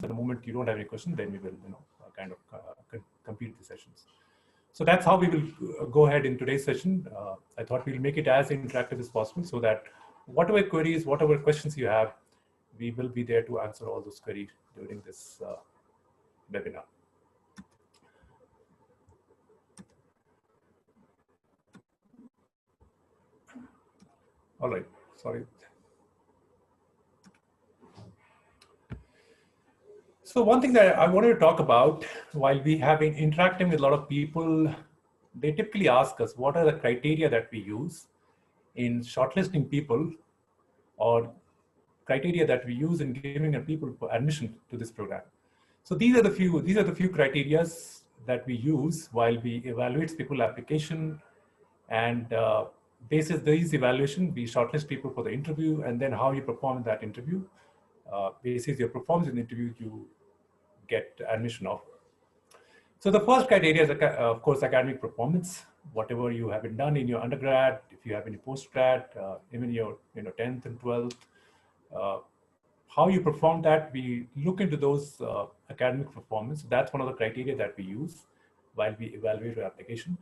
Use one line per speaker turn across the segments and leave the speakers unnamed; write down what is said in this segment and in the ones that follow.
The moment you don't have any questions, then we will, kind of complete the sessions. So that's how we will go ahead in today's session. I thought we'll make it as interactive as possible so that whatever queries, whatever questions you have, we will be there to answer all those queries during this webinar. All right, sorry. So one thing that I wanted to talk about, while we have been interacting with a lot of people, they typically ask us what are the criteria that we use in shortlisting people, or criteria that we use in giving a people admission to this program. So these are the few criteria that we use while we evaluate people application, and basis these evaluation, we shortlist people for the interview, and then how you perform in that interview. Basis your performance in the interview, you get admission offer. So the first criteria is, of course, academic performance. Whatever you have done in your undergrad, if you have any postgrad, even your 10th and 12th, how you perform that, we look into those academic performance. That's one of the criteria that we use while we evaluate your application.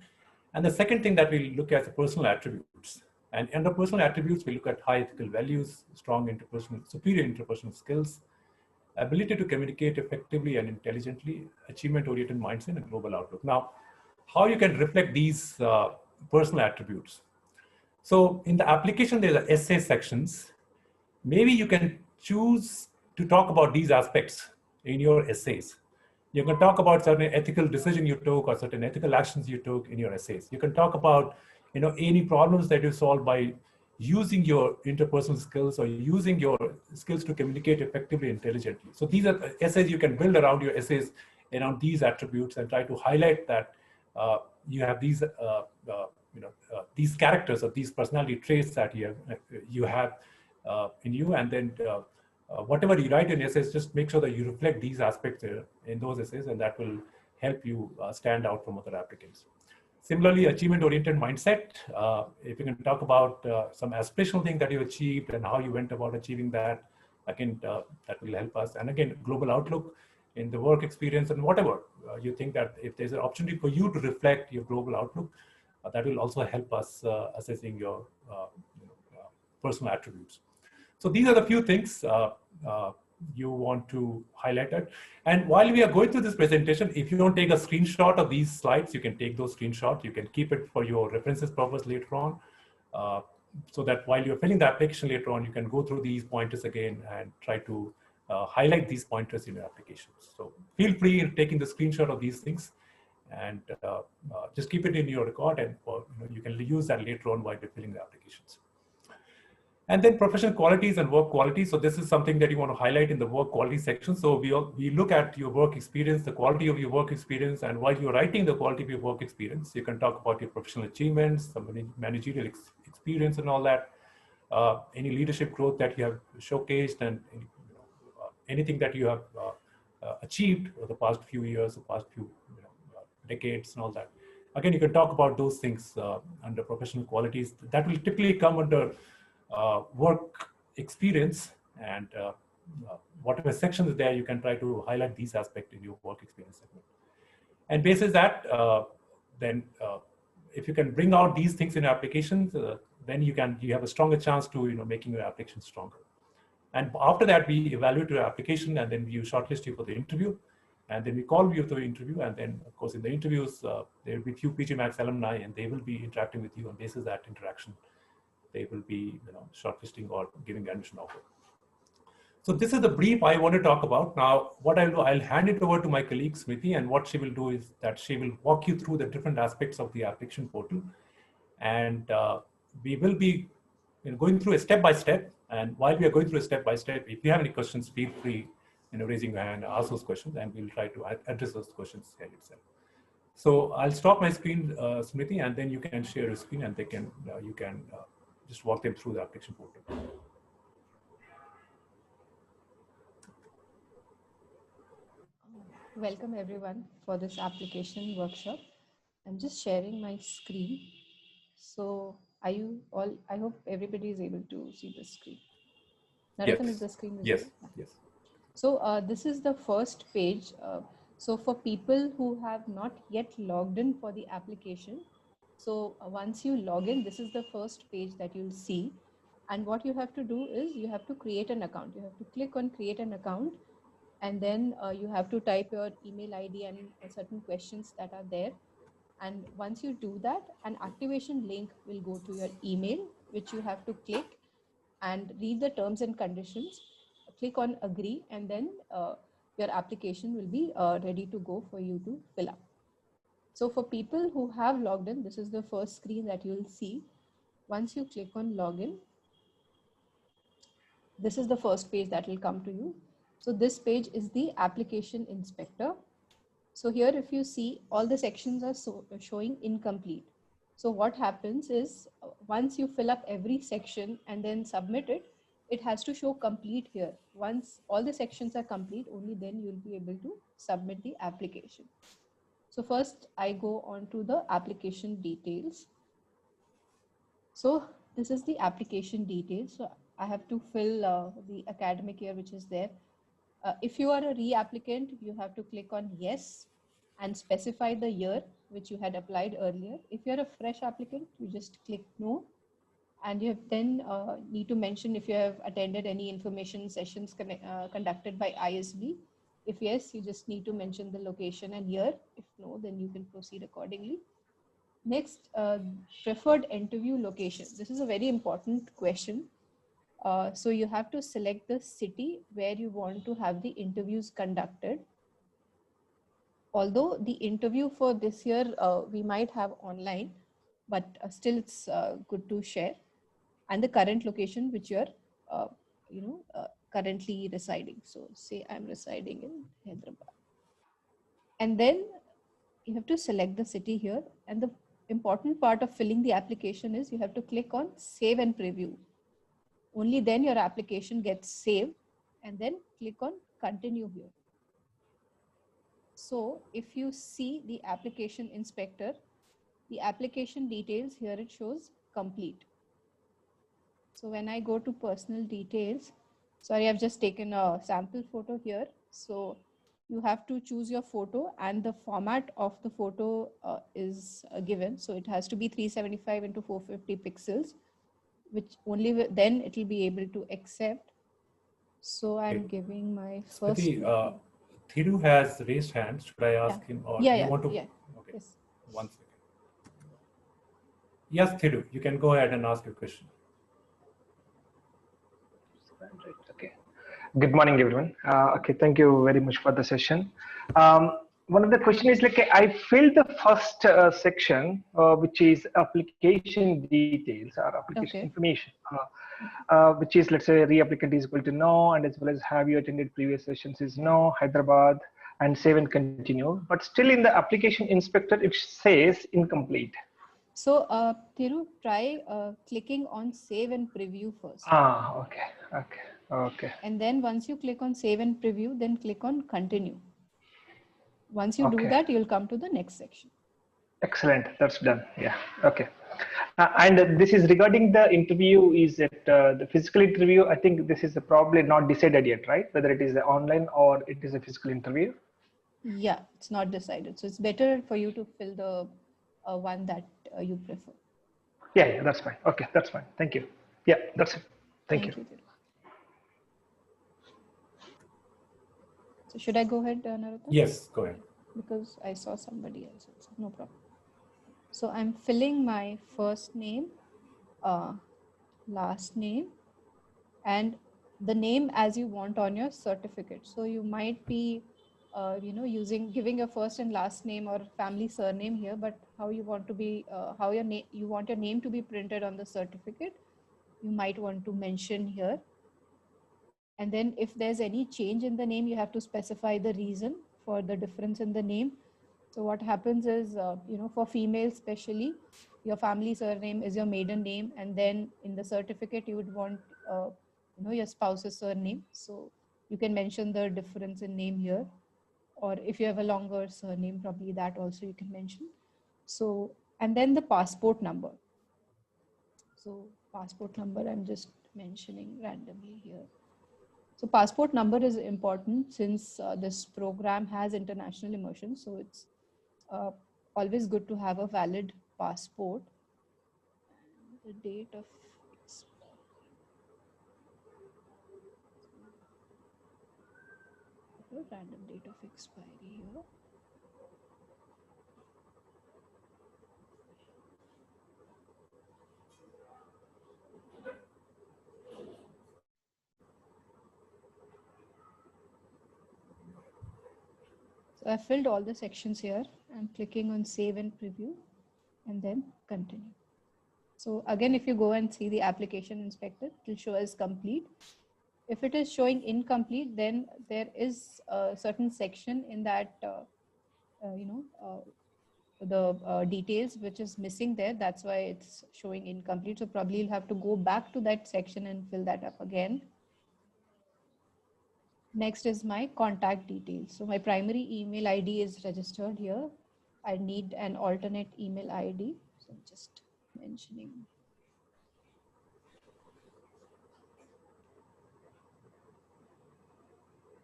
And the second thing that we look at is the personal attributes. And under personal attributes, we look at high ethical values, strong superior interpersonal skills, ability to communicate effectively and intelligently, achievement-oriented mindset, and global outlook. Now, how you can reflect these personal attributes? So in the application, there are essay sections. Maybe you can choose to talk about these aspects in your essays. You can talk about certain ethical decision you took or certain ethical actions you took in your essays. You can talk about any problems that you solved by using your interpersonal skills or using your skills to communicate effectively, intelligently. So these are essays you can build around your essays, around these attributes, and try to highlight that you have these these characters or these personality traits that you have in you, and then whatever you write in essays, just make sure that you reflect these aspects in those essays, and that will help you stand out from other applicants. Similarly, achievement-oriented mindset. If you can talk about some aspirational thing that you achieved and how you went about achieving that, again, that will help us. And again, global outlook in the work experience and whatever you think that if there's an opportunity for you to reflect your global outlook, that will also help us assessing your personal attributes. So these are the few things you want to highlight it. And while we are going through this presentation, if you don't take a screenshot of these slides, you can take those screenshots. You can keep it for your references purpose later on, so that while you're filling the application later on, you can go through these pointers again and try to highlight these pointers in your application. So feel free in taking the screenshot of these things, and just keep it in your record, and you can use that later on while you're filling the applications. And then professional qualities and work quality. So this is something that you want to highlight in the work quality section. So we look at your work experience, the quality of your work experience, and while you're writing the quality of your work experience, you can talk about your professional achievements, some managerial experience and all that, any leadership growth that you have showcased, and anything that you have achieved over the past few years, the past few decades and all that. Again, you can talk about those things under professional qualities. That will typically come under work experience, and whatever section is there, you can try to highlight these aspects in your work experience segment. And basis that, then if you can bring out these things in your applications, then you have a stronger chance to making your application stronger. And after that, we evaluate your application, and then we shortlist you for the interview, and then we call you to the interview. And then, of course, in the interviews, there will be few PGPMAX alumni, and they will be interacting with you on basis of that interaction. They will be shortlisting or giving admission offer. So this is the brief I want to talk about. Now, what I'll do, I'll hand it over to my colleague Smriti, and what she will do is that she will walk you through the different aspects of the application portal, and we will be going through a step by step. And while we are going through a step by step, if you have any questions, feel free raising your hand, ask those questions, and we'll try to address those questions here itself. So I'll stop my screen, Smriti, and then you can share your screen, and you can just walk them through the application portal.
Welcome everyone for this application workshop. I'm just sharing my screen. So are you all, I hope everybody is able to see the screen. Narottam,
Yes.
is the screen visible?
Yes. Yes.
So this is the first page. So for people who have not yet logged in for the application, so once you log in, this is the first page that you'll see. And what you have to do is you have to create an account. You have to click on create an account, and then you have to type your email ID and certain questions that are there. And once you do that, an activation link will go to your email, which you have to click and read the terms and conditions, click on agree, and then your application will be ready to go for you to fill up. So for people who have logged in, this is the first screen that you'll see. Once you click on login, this is the first page that will come to you. So this page is the application inspector. So here, if you see, all the sections are showing incomplete. So what happens is once you fill up every section and then submit it, it has to show complete here. Once all the sections are complete, only then you'll be able to submit the application. So first I go on to the application details. So this is the application details. So I have to fill the academic year which is there. If you are a reapplicant, you have to click on yes and specify the year which you had applied earlier. If you're a fresh applicant, you just click no. And you then need to mention if you have attended any information sessions conducted by ISB. If yes, you just need to mention the location and year. If no, then you can proceed accordingly. Next, preferred interview location. This is a very important question. So you have to select the city where you want to have the interviews conducted. Although the interview for this year we might have online, but still it's good to share. And the current location which you're currently residing. So say I'm residing in Hyderabad. And then you have to select the city here. And the important part of filling the application is you have to click on save and preview. Only then your application gets saved, and then click on continue here. So if you see the application inspector, the application details here, it shows complete. So when I go to personal details, sorry, I've just taken a sample photo here. So you have to choose your photo, and the format of the photo is given. So it has to be 375 into 450 pixels, which only then it will be able to accept. So I'm giving my first.
Smriti, Thiru has raised hands. Should I ask him, or do you want to?
Yeah.
Okay.
Yes.
1 second. Yes, Thiru, you can go ahead and ask your question.
Okay. Good morning, everyone. Okay, thank you very much for the session. One of the question is like I filled the first section, which is application details or application information, which is, let's say, reapplicant is equal to no, and as well as have you attended previous sessions is no, Hyderabad, and save and continue. But still in the application inspector, it says incomplete.
So, Thiru, try clicking on save and preview first.
Okay.
And then once you click on save and preview, then click on continue. Once you do that, you'll come to the next section.
Excellent. That's done. Yeah. Okay. And this is regarding the interview. Is it the physical interview? I think this is probably not decided yet, right? Whether it is online or it is a physical interview.
Yeah, it's not decided. So it's better for you to fill the one that you prefer.
Yeah, that's fine. Okay, that's fine. Thank you. Yeah, that's it. Thank you.
So should I go ahead, Narottam?
Yes, go ahead.
Because I saw somebody else. No problem. So I'm filling my first name, last name, and the name as you want on your certificate. So you might be, giving your first and last name or family surname here, but how you want to be, how your name, you want your name to be printed on the certificate, you might want to mention here. And then if there's any change in the name, you have to specify the reason for the difference in the name. So what happens is, for females especially, your family surname is your maiden name, and then in the certificate you would want, your spouse's surname. So you can mention the difference in name here, or if you have a longer surname, probably that also you can mention. So, and then the passport number. So passport number, I'm just mentioning randomly here. So passport number is important since this program has international immersion. So it's always good to have a valid passport. And the date of expiry. Random date of expiry here. So I filled all the sections here. I'm clicking on save and preview and then continue. So again, if you go and see the application inspector, it will show as complete. If it is showing incomplete, then there is a certain section in that, the details which is missing there. That's why it's showing incomplete. So probably you'll have to go back to that section and fill that up again. Next is my contact details. So my primary email ID is registered here. I need an alternate email ID. So I'm just mentioning.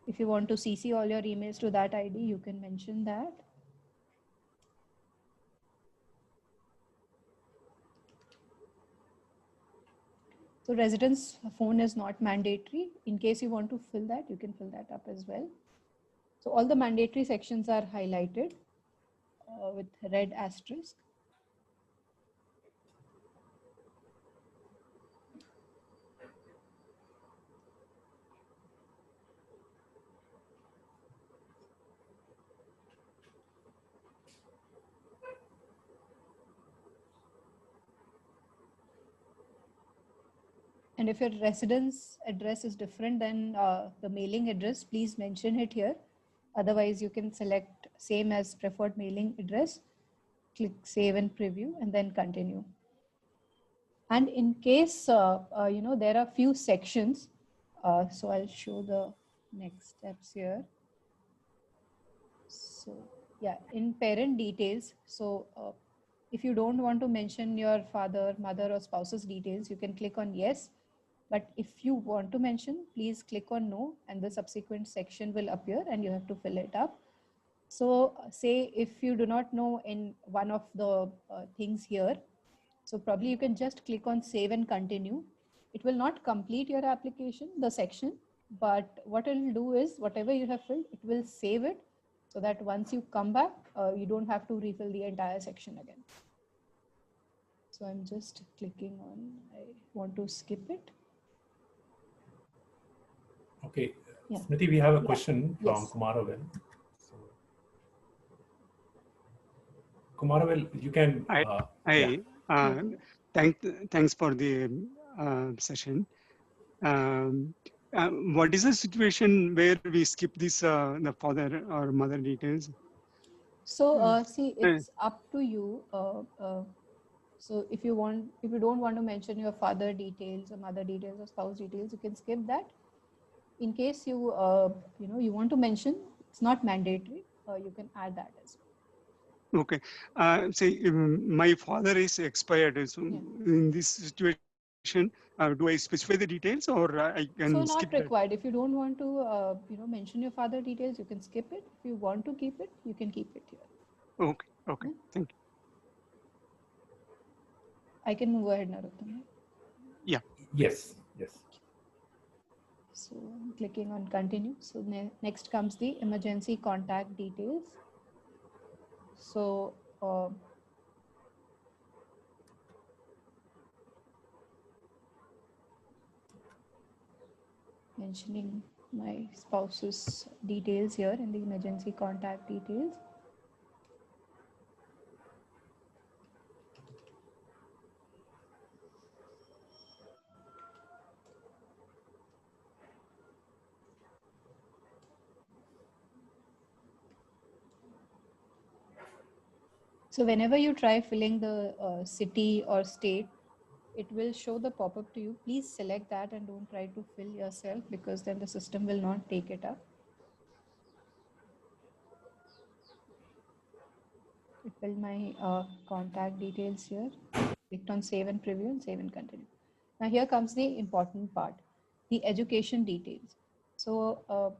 If you want to CC all your emails to that ID, you can mention that. So residence phone is not mandatory. In case you want to fill that, you can fill that up as well. So all the mandatory sections are highlighted with red asterisk. And if your residence address is different than the mailing address, please mention it here. Otherwise, you can select same as preferred mailing address, click save and preview, and then continue. And in case, there are few sections, so I'll show the next steps here. So yeah, in parent details. So if you don't want to mention your father, mother, or spouse's details, you can click on yes. But if you want to mention, please click on no, and the subsequent section will appear and you have to fill it up. So say if you do not know in one of the things here, so probably you can just click on save and continue. It will not complete your application, the section, but what it will do is whatever you have filled, it will save it so that once you come back, you don't have to refill the entire section again. So I'm just clicking on, I want to skip it.
Okay,
Yeah.
Smriti, we have a question from
Yes.
Kumaravel. So, Kumaravel, you can.
Thanks for the session. What is the situation where we skip this the father or mother details?
So see, it's up to you. So if you don't want to mention your father details or mother details or spouse details, you can skip that. In case you you want to mention, it's not mandatory. You can add that as well.
Okay. Say my father is expired. So in this situation, do I specify the details or I can
so
skip
not required. That? If you don't want to mention your father details, you can skip it. If you want to keep it, you can keep it here.
Okay. Okay. Thank you.
I can move ahead, Narottam.
Yeah.
Yes. Yes.
So I'm clicking on continue. So next comes the emergency contact details. So mentioning my spouse's details here in the emergency contact details. So whenever you try filling the city or state, it will show the pop-up to you. Please select that and don't try to fill yourself because then the system will not take it up. I filled my contact details here. Clicked on save and preview and save and continue. Now here comes the important part, the education details. So,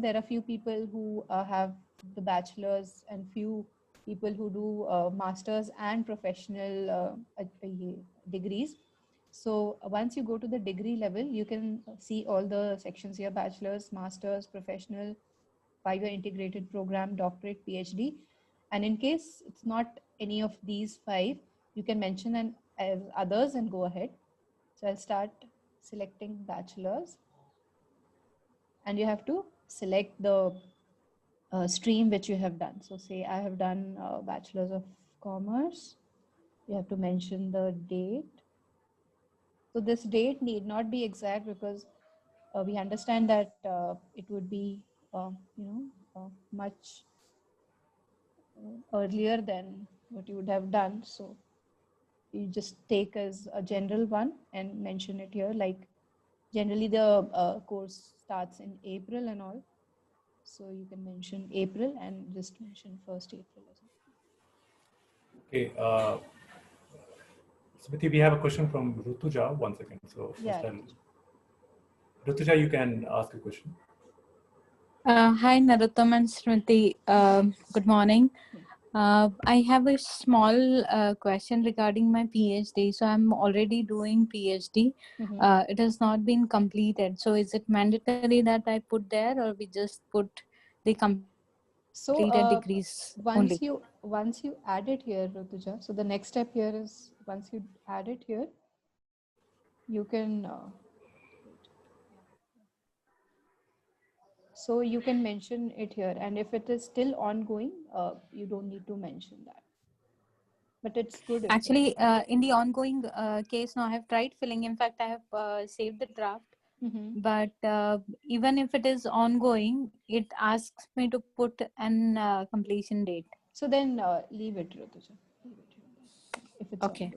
there are few people who have the bachelor's and few people who do master's and professional degrees. So once you go to the degree level, you can see all the sections here: bachelor's, master's, professional, 5-year integrated program, doctorate, PhD. And in case it's not any of these 5, you can mention an as others and go ahead. So I'll start selecting bachelor's, and you have to select the stream which you have done. So say I have done bachelor's of commerce. You have to mention the date. So this date need not be exact, because we understand that it would be much earlier than what you would have done. So you just take as a general one and mention it here. Like generally the course starts in April and all. So you can mention April and just mention 1st April or something.
Okay. Smriti, we have a question from Rutuja. 1 second. So
Yeah.
Rutuja, you can ask a question.
Hi, Narottam and Smriti. Good morning. I have a small question regarding my PhD. So I'm already doing PhD. It has not been completed. So is it mandatory that I put there, or we just put the completed degrees
once
only?
Once you add it here, Rutuja, so the next step here is once you add it here, you can so you can mention it here, and if it is still ongoing, you don't need to mention that. But it's good.
Actually, in the ongoing case, now I have tried filling. In fact, I have saved the draft. But even if it is ongoing, it asks me to put an completion date.
So then leave it, Rutuja. Leave it here. If it's
okay.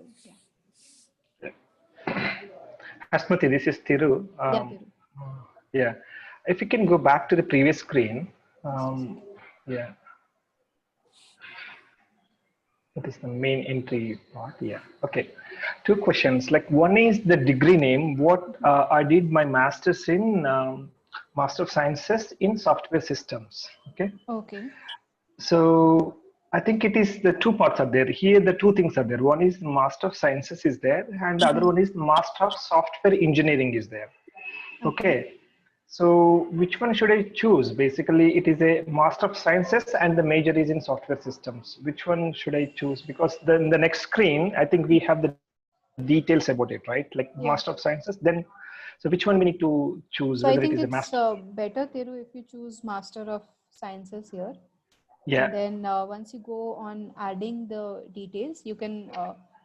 ongoing.
Asmati, this is Thiru.
Thiru.
Yeah. If you can go back to the previous screen. Yeah. That is the main entry part. Yeah. Okay. 2 questions. Like one is the degree name. What I did my master's in Master of Sciences in Software Systems. Okay.
Okay.
So I think it is the 2 parts are there. Here the 2 things are there. One is Master of Sciences is there, and the other one is Master of Software Engineering is there. Okay. So which one should I choose? Basically, it is a Master of Sciences and the major is in Software Systems. Which one should I choose? Because then the next screen, I think we have the details about it, right? Like Master of Sciences. Then, so which one we need to choose?
So
whether
I think
it is
it's
a master.
better, Thiru, if you choose Master of Sciences here.
Yeah.
And then once you go on adding the details, you can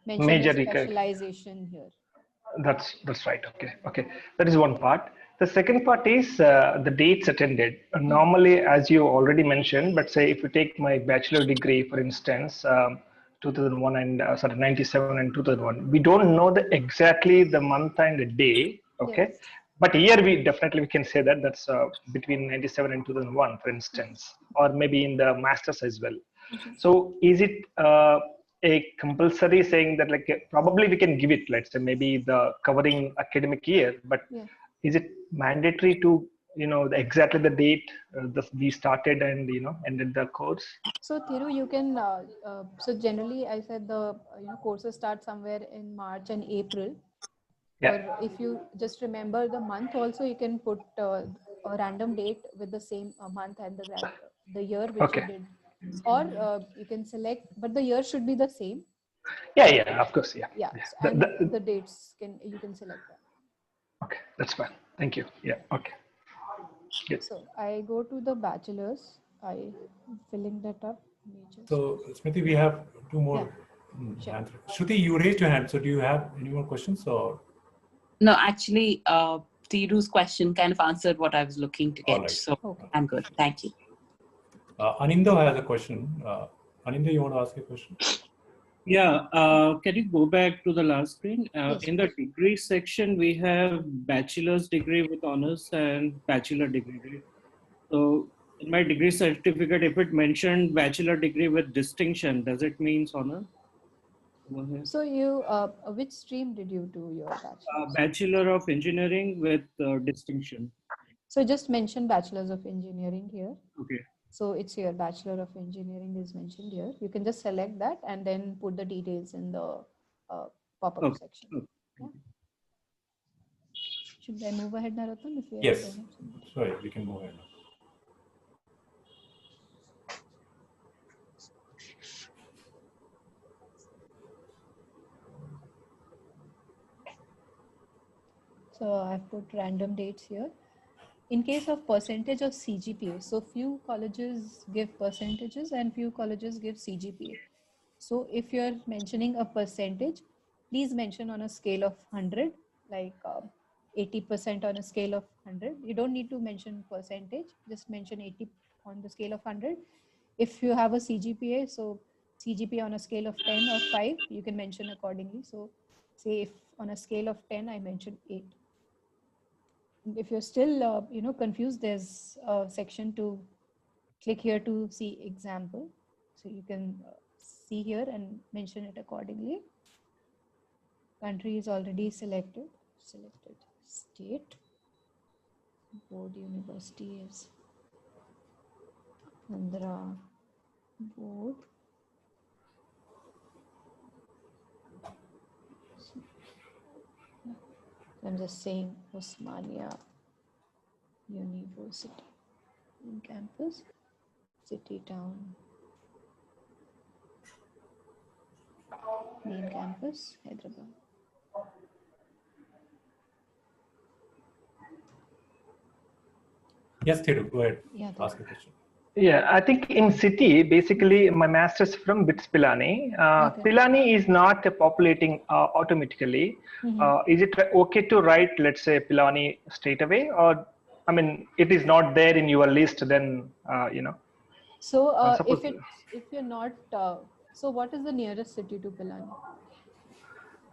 mention
Major
the specialization here.
That's right. Okay. That is one part. The second part is the dates attended. Normally, as you already mentioned, but say if you take my bachelor degree, for instance, 2001 and 97 and 2001, we don't know exactly the month and the day. Okay. Yes. But here we definitely we can say that that's between 97 and 2001, for instance, or maybe in the masters as well. So is it a compulsory saying that like probably we can give it, let's say maybe the covering academic year, but is it mandatory to exactly the date we started and ended the course?
So Thiru, you can so generally I said the courses start somewhere in March and April. Or if you just remember the month also, you can put a random date with the same month and the year which you did. Or you can select, but the year should be the same.
Yeah, of course, yeah.
And the dates you can select that.
Okay, that's fine. Thank you. Yeah, okay. Good.
So I go to the bachelor's. I filling that up.
So Smriti, we have 2 more answers. Shruti, you raised your hand. So do you have any more questions or?
No, actually, Thiru's question kind of answered what I was looking to get. Right. So I'm good. Thank you.
Anindo has a question. Anindo, you want to ask a question?
Yeah, can you go back to the last screen? Yes, in the degree section, we have bachelor's degree with honors and bachelor degree. So in my degree certificate, if it mentioned bachelor degree with distinction, does it mean honor?
So you, which stream did you do your bachelor's?
Bachelor of Engineering with distinction.
So just mention Bachelors of Engineering here.
Okay.
So it's here, Bachelor of Engineering is mentioned here. You can just select that and then put the details in the pop-up section.
Okay.
Yeah. Should I move ahead, Narottam? If you
Yes. Sorry, we can move ahead.
So I've put random dates here. In case of percentage of CGPA, so few colleges give percentages and few colleges give CGPA. So if you're mentioning a percentage, please mention on a scale of 100, like 80% on a scale of 100. You don't need to mention percentage, just mention 80 on the scale of 100. If you have a CGPA, so CGPA on a scale of 10 or 5, you can mention accordingly. So say if on a scale of 10, I mentioned 8. If you're still confused, there's a section to click here to see example. So you can see here and mention it accordingly. Country is already selected. State. Board university is Andhra Board. I'm just saying Osmania University in campus, city, town, main campus, Hyderabad.
Yes, Thiru, go ahead.
Yeah,
ask a question.
Yeah, I think in city, basically my master's from BITS Pilani.
Okay.
Pilani is not populating automatically. Is it okay to write, let's say, Pilani straight away? Or, I mean, it is not there in your list, then,
So if you're not, so what is the nearest city to Pilani?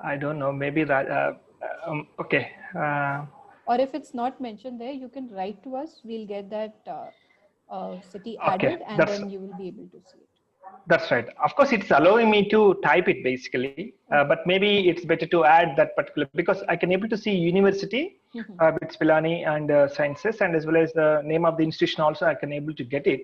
I don't know, maybe that, okay.
Or if it's not mentioned there, you can write to us. We'll get that city added, and then you will be able to see it.
That's right. Of course, it's allowing me to type it basically, but maybe it's better to add that particular, because I can able to see university, BITS Pilani and sciences, and as well as the name of the institution also I can able to get it.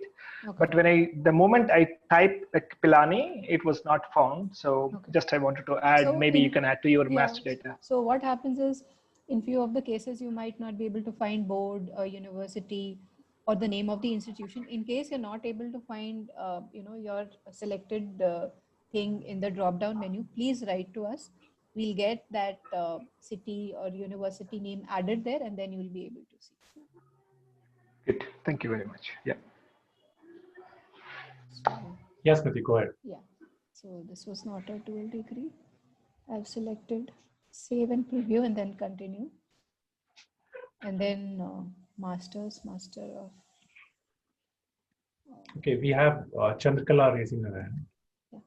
Okay. But when the moment I type Pilani, it was not found. So just I wanted to add, so maybe you can add to your master data.
So what happens is, in few of the cases, you might not be able to find board, university, or the name of the institution. In case you're not able to find, your selected thing in the drop-down menu, please write to us. We'll get that city or university name added there, and then you will be able to see.
Good. Thank you very much. Yeah.
So,
yes, Niti, go ahead.
Yeah. So this was not a dual degree. I've selected save and preview and then continue. And then master of.
Okay, we have Chandrakala raising her hand.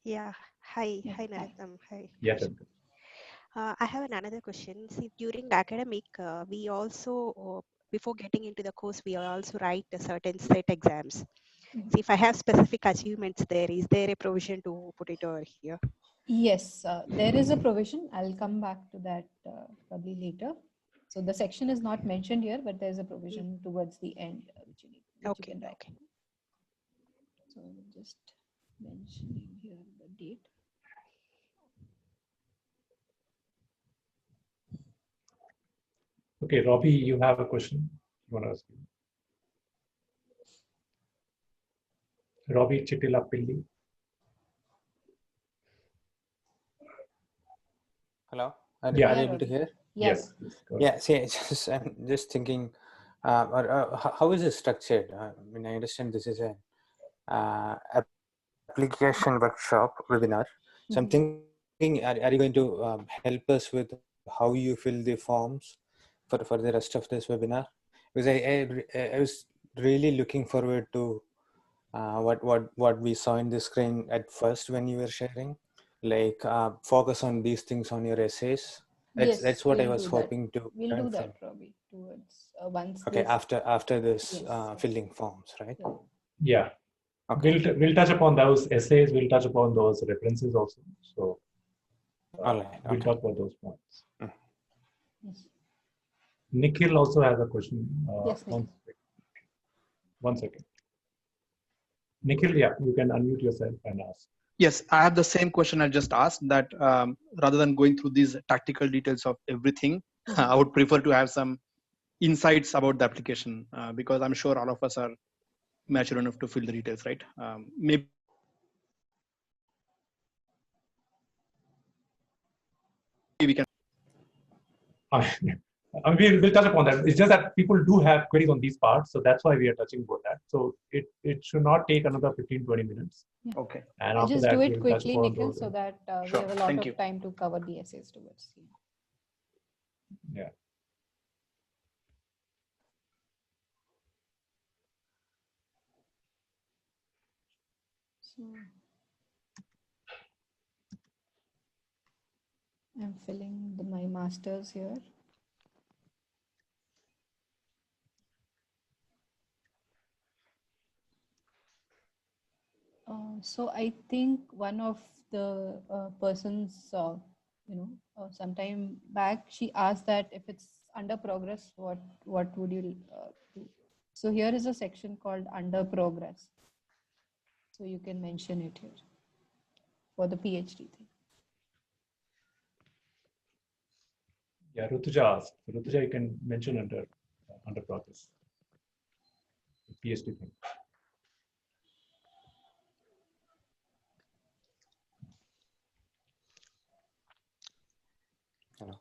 Yeah. Hi, Narottam. Hi.
Yeah, Chandrakala.
I have another question. See, during the academic, we also, before getting into the course, we also write a certain set exams. See, if I have specific achievements there, is there a provision to put it over here?
Yes, there is a provision. I'll come back to that probably later. So the section is not mentioned here, but there's a provision towards the end which you need. Which you can write.
Okay.
So I'm just mentioning here the date.
Okay, Robbie, you have a question you want to ask? Robbie Chittilapilli.
Hello, are you able to hear?
Yes.
Yeah. See, I'm just thinking, how is it structured? I mean, I understand this is a application workshop webinar. So I'm thinking, are you going to help us with how you fill the forms for the rest of this webinar? Because I was really looking forward to what we saw in the screen at first when you were sharing, like focus on these things on your essays. That's what I was hoping to.
We'll do that, Robbie, towards once.
Okay, after this filling forms, right?
Yeah. Okay. We'll touch upon those essays. We'll touch upon those references also. So
all right.
We'll talk about those points.
Yes.
Nikhil also has a question.
Yes, Nikhil.
One second. Nikhil, yeah, you can unmute yourself and ask.
Yes, I have the same question I just asked, that rather than going through these tactical details of everything, I would prefer to have some insights about the application, because I'm sure all of us are mature enough to fill the details, right? Maybe we can.
We'll touch upon that. It's just that people do have queries on these parts, so that's why we are touching about that. So it should not take another 15-20 minutes.
Yeah.
Okay.
And
I'll
after
just
that,
do it
we'll
quickly,
touch upon
Nikhil,
those.
so that
Sure.
we have a lot
Thank
of
you.
time to cover the essays towards.
Yeah.
So I'm filling my masters here. So I think one of the persons, sometime back, she asked that if it's under progress, what would you do? So here is a section called under progress. So you can mention it here for the PhD thing.
Yeah, Rutuja asked. Rutuja, you can mention under progress. The PhD thing.
Hello.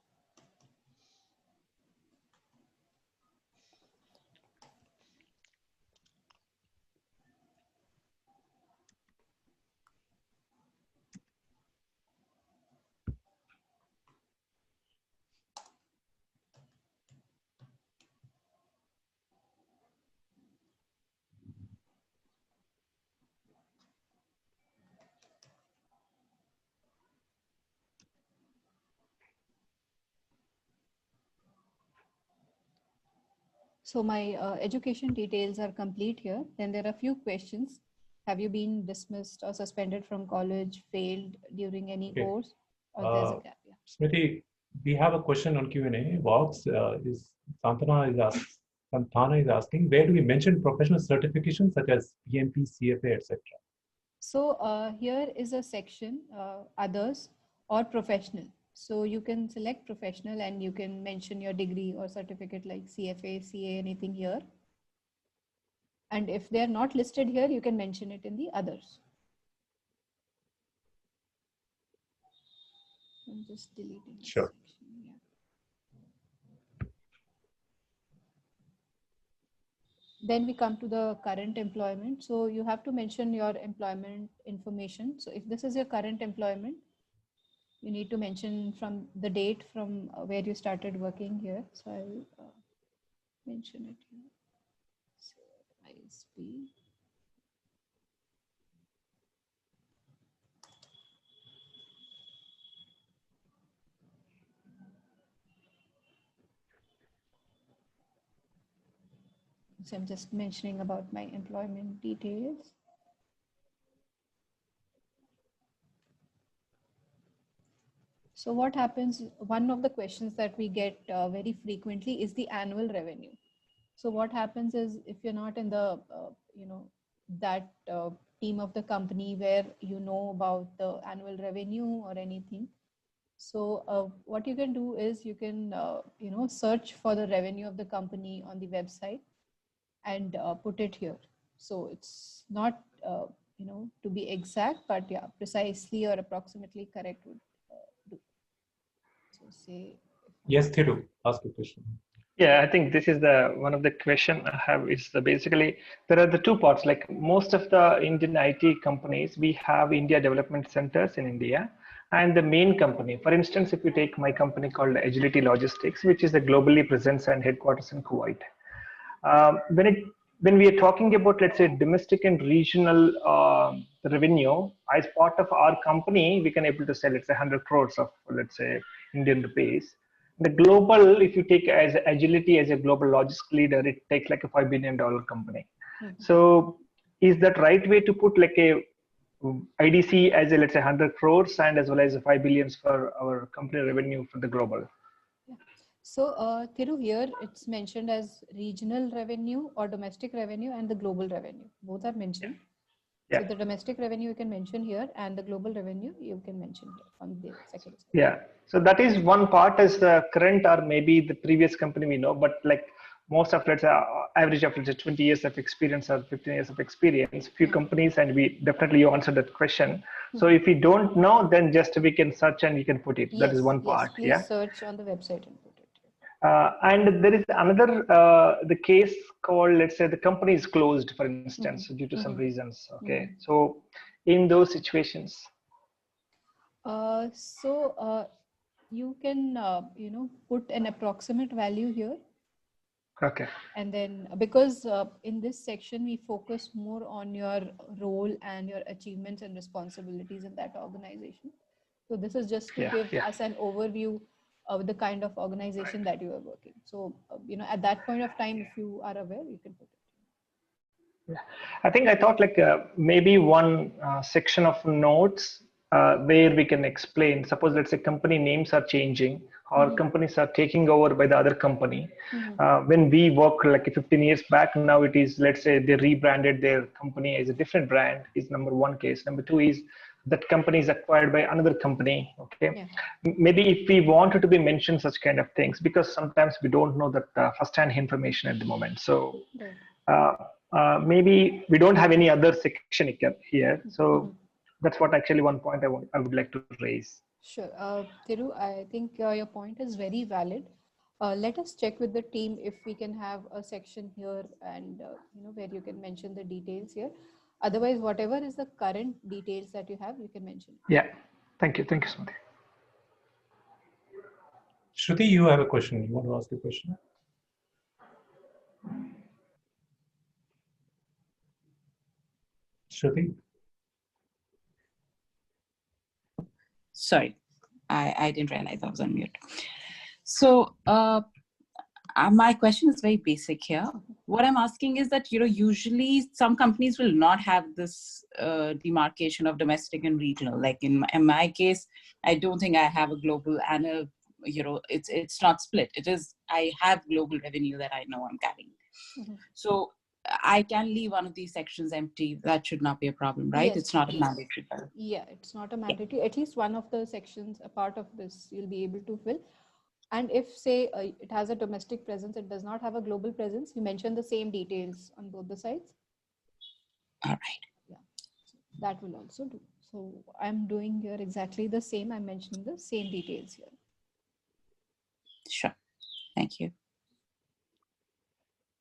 So my education details are complete here. Then there are a few questions. Have you been dismissed or suspended from college, failed during any course, or there's a gap? Yeah.
Smriti, we have a question on Q&A box. Santana is asking, where do we mention professional certifications such as PMP, CFA, etc.?
So here is a section, others or professional. So you can select professional and you can mention your degree or certificate like CFA, CA, anything here. And if they're not listed here, you can mention it in the others. I'm just deleting this
Sure.
section. Yeah. Then we come to the current employment. So you have to mention your employment information. So if this is your current employment, you need to mention from the date from where you started working here. So I'll mention it here. So ISB. So I'm just mentioning about my employment details. So what happens, one of the questions that we get very frequently is the annual revenue. So what happens is if you're not in the, that team of the company where you know about the annual revenue or anything. So what you can do is you can, search for the revenue of the company on the website and put it here. So it's not, to be exact, but yeah, precisely or approximately correct would do. So say.
Yes, Thiru, ask a question.
Yeah, I think this is the one of the question I have is basically there are the two parts. Like most of the Indian IT companies, we have India development centers in India, and the main company. For instance, if you take my company called Agility Logistics, which is a globally present and headquarters in Kuwait. When we are talking about, let's say, domestic and regional revenue, as part of our company, we can able to sell, let's say, 100 crores of, let's say, Indian rupees. The global, if you take as Agility as a global logistics leader, it takes like a $5 billion company. So is that right way to put like a IDC as a, let's say, 100 crores and as well as 5 billions for our company revenue for the global?
So, Thiru, here it's mentioned as regional revenue or domestic revenue and the global revenue. Both are mentioned.
Yeah.
So the domestic revenue you can mention here and the global revenue you can mention here on the second slide.
Yeah. So that is one part is the current or maybe the previous company we know, but like most of let's say average of let's say 20 years of experience or 15 years of experience, few companies, and we definitely you answered that question. So if we don't know, then just we can search and we can put it. That is one part.
Please
Yeah.
search on the website and put it.
And there is another the case called, let's say the company is closed, for instance, due to some reasons. Okay. So in those situations.
You can put an approximate value here.
Okay.
And then because in this section we focus more on your role and your achievements and responsibilities in that organization. So this is just to give us an overview of the kind of organization that you are working. So at that point of time, if you are aware, you can put it.
Yeah. I think I thought like maybe one section of notes where we can explain, suppose let's say company names are changing or companies are taking over by the other company. When we work like 15 years back, now it is, let's say they rebranded their company as a different brand is number one case. Number two is that company is acquired by another company. Okay. Maybe if we wanted to be mentioned such kind of things, because sometimes we don't know that first-hand information at the moment. So maybe we don't have any other section here. So that's what actually one point I would like to raise.
Sure. Thiru, I think your point is very valid. Let us check with the team if we can have a section here and where you can mention the details here. Otherwise, whatever is the current details that you have, you can mention.
Yeah. Thank you. Thank you, Smriti.
Shruti, you have a question. You want to ask a question? Shruti?
Sorry, I didn't realize I was on mute. So my question is very basic here. What I'm asking is that, usually some companies will not have this demarcation of domestic and regional. Like in my case, I don't think I have a global and a, it's not split. It is, I have global revenue that I know I'm carrying. So I can leave one of these sections empty. That should not be a problem, right? It's not a mandatory.
Yeah, it's not a mandatory. At least one of the sections, a part of this, you'll be able to fill. And if say it has a domestic presence, it does not have a global presence, you mention the same details on both the sides.
All right.
Yeah, so that will also do. So I'm doing here exactly the same. I'm mentioning the same details here.
Sure. Thank you.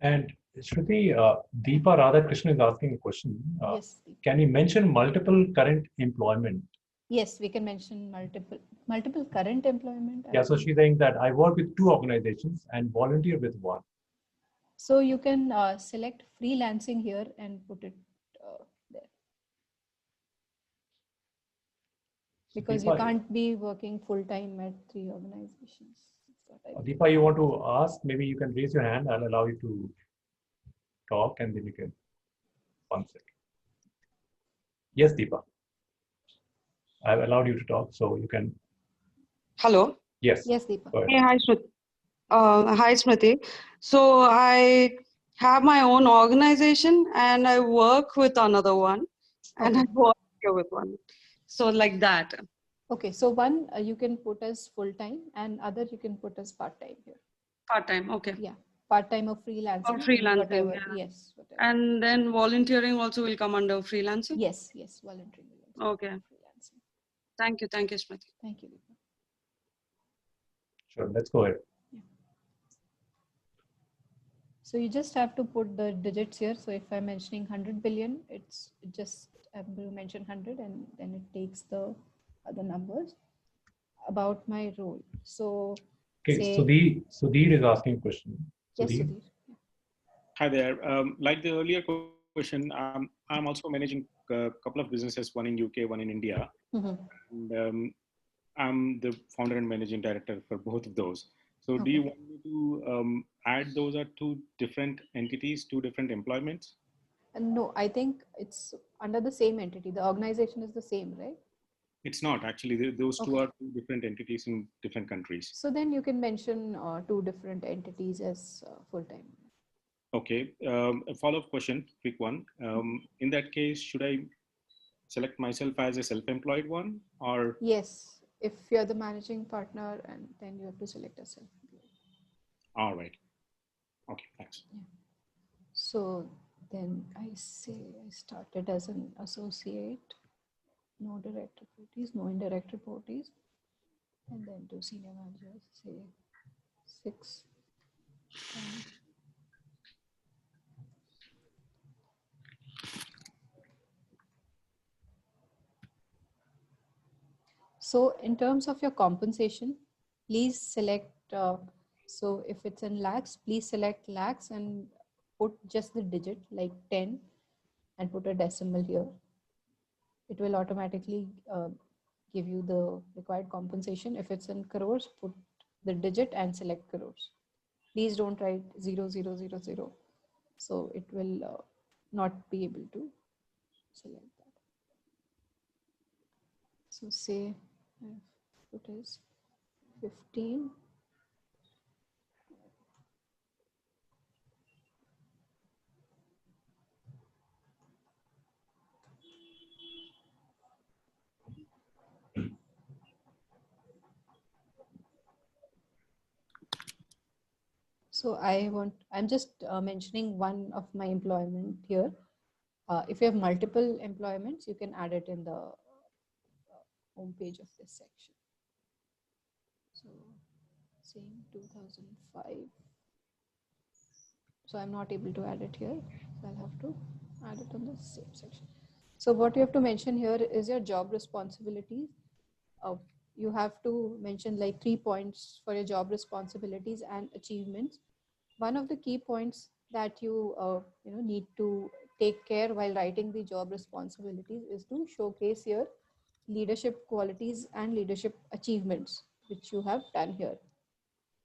And Shruti, Deepa Radhakrishnan is asking a question.
Yes.
Can you mention multiple current employment?
Yes, we can mention multiple current employment.
Yeah, so she's saying that I work with 2 organizations and volunteer with 1.
So you can select freelancing here and put it there. Because you can't be working full-time at 3 organizations.
Deepa, you want to ask? Maybe you can raise your hand. I'll allow you to talk and then you can. 1 second. Yes, Deepa. I've allowed you to talk, so you can.
Hello.
Yes.
Yes, Deepa.
Hey, hi, Smriti. Hi, Smriti. So I have my own organization and I work with another one, and I volunteer with one. So like that.
Okay, so one you can put as full-time and other you can put as part-time here.
Part-time, okay.
Yeah, part-time or freelancing.
Or freelancing,
whatever.
yeah.
Yes. Whatever.
And then volunteering also will come under freelancing?
Yes, volunteering will also
okay.
Freelancing.
Thank you, Smriti.
Thank you, Deepa.
Sure, let's go ahead.
Yeah. So you just have to put the digits here. So if I'm mentioning 100 billion, it's just I'm going to mention 100 and then it takes the other numbers about my role. So
okay, Sudhir is asking a question.
Yes, Sudhir.
Hi there. Like the earlier question, I'm also managing a couple of businesses, one in UK, one in India. And I'm the founder and managing director for both of those. So do you want me to add those are 2 different entities, 2 different employments?
No, I think it's under the same entity. The organization is the same, right?
It's not actually. Those two are two different entities in different countries.
So then you can mention two different entities as full-time.
Okay. A follow-up question, quick one. In that case, should I select myself as a self-employed one, or?
Yes, if you're the managing partner, and then you have to select a self-employed.
All right. Okay, thanks.
Yeah. So then I say I started as an associate, no direct reportees, no indirect reportees, and then to senior managers, say 6. So in terms of your compensation, please select, so if it's in lakhs, please select lakhs and put just the digit like 10 and put a decimal here. It will automatically give you the required compensation. If it's in crores, put the digit and select crores. Please don't write 0000. So it will not be able to select that. So say it is 15. So I'm just mentioning one of my employment here. If you have multiple employments, you can add it in the home page of this section. So same 2005. So I'm not able to add it here. So I'll have to add it on the same section. So what you have to mention here is your job responsibilities. You have to mention like 3 points for your job responsibilities and achievements. One of the key points that you need to take care while writing the job responsibilities is to showcase your leadership qualities and leadership achievements which you have done here,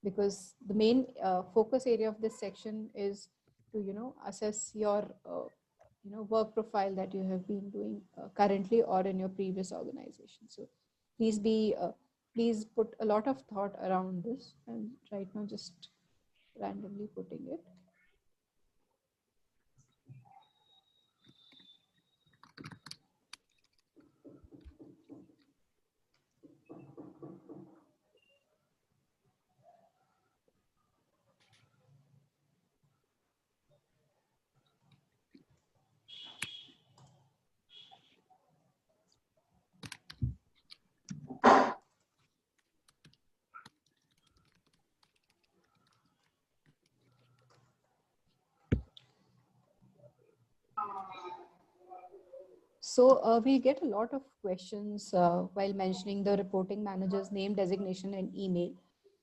because the main focus area of this section is to assess your work profile that you have been doing currently or in your previous organization. So please put a lot of thought around this, and right now just randomly putting it. So we get a lot of questions while mentioning the reporting manager's name, designation, and email.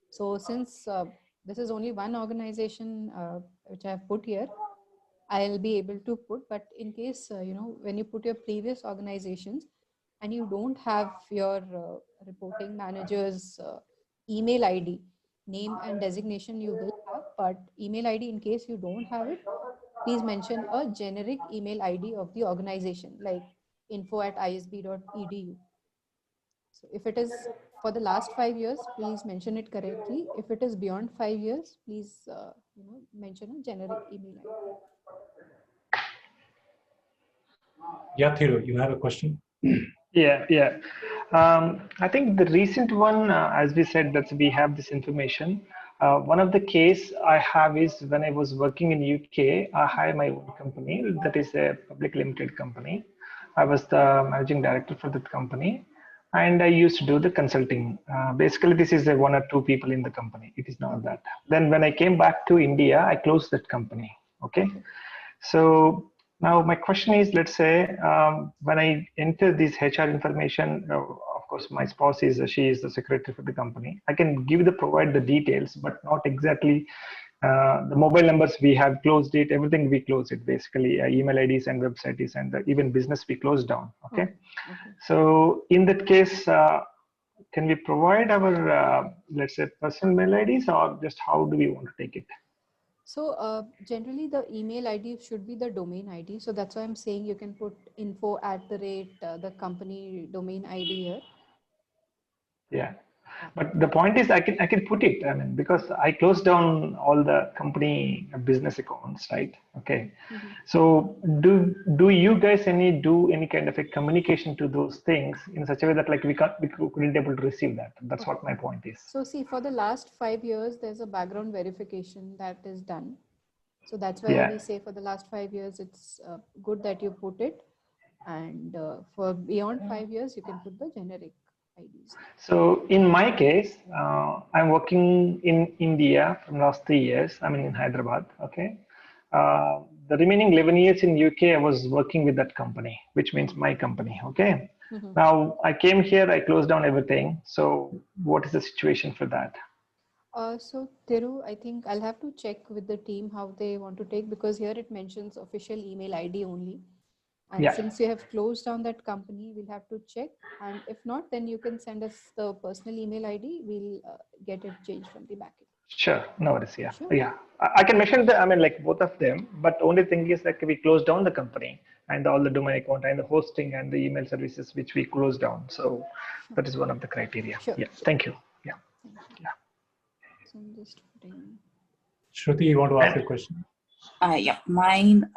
So since this is only one organization which I have put here, I'll be able to put, but in case, when you put your previous organizations and you don't have your reporting manager's email ID, name and designation you will have, but email ID, in case you don't have it, please mention a generic email ID of the organization, like info@isb.edu. So if it is for the last 5 years, please mention it correctly. If it is beyond 5 years, please mention a generic email ID.
Yeah, Thiru, you have a question?
Yeah. I think the recent one, as we said, that we have this information. One of the case I have is when I was working in UK, I had my own company that is a public limited company. I was the managing director for that company, and I used to do the consulting. Basically, this is 1 or 2 people in the company. It is not that. Then when I came back to India, I closed that company. Okay, so now my question is, let's say when I enter this HR information, of course my spouse she is the secretary for the company. I can provide the details, but not exactly the mobile numbers. We have closed it, everything we closed it, basically email IDs and websites and even business we closed down. Okay. So in that case, can we provide our let's say personal mail IDs, or just how do we want to take it?
So generally the email ID should be the domain ID. So that's why I'm saying you can put info@, the company domain ID here.
Yeah. But the point is, I can put it. I mean, because I closed down all the company business accounts, right? Okay. So do you guys do any kind of a communication to those things in such a way that like we couldn't able to receive that? That's what my point is.
So see, for the last 5 years, there's a background verification that is done. So that's why we say for the last 5 years, it's good that you put it. And for beyond 5 years, you can put the generic IDs.
So in my case, I'm working in India from last 3 years. I mean in Hyderabad. Okay. The remaining 11 years in UK, I was working with that company, which means my company. Okay. Now I came here, I closed down everything. So what is the situation for that?
So Thiru, I think I'll have to check with the team how they want to take, because here it mentions official email ID only. And since you have closed down that company, we'll have to check. And if not, then you can send us the personal email ID. We'll get it changed from the backend.
Sure, no worries. Yeah,
sure.
Yeah. I can mention I mean, like both of them. But only thing is like we closed down the company and all the domain account and the hosting and the email services which we closed down. So that is one of the criteria. Yeah. Thank you. Yeah.
Yeah. So I'm just putting.
Shruti, you want to ask a question?
Yeah, mine.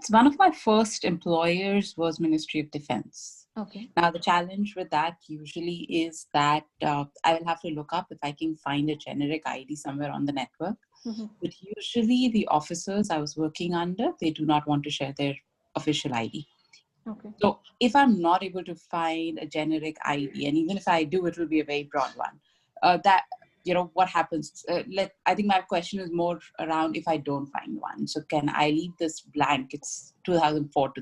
One of my first employers was Ministry of Defense.
Okay.
Now the challenge with that usually is that I will have to look up if I can find a generic ID somewhere on the network. But usually the officers I was working under, they do not want to share their official ID.
Okay.
So if I'm not able to find a generic ID, and even if I do, it will be a very broad one. That, you know, what happens? I think my question is more around if I don't find one. So can I leave this blank? It's 2004 to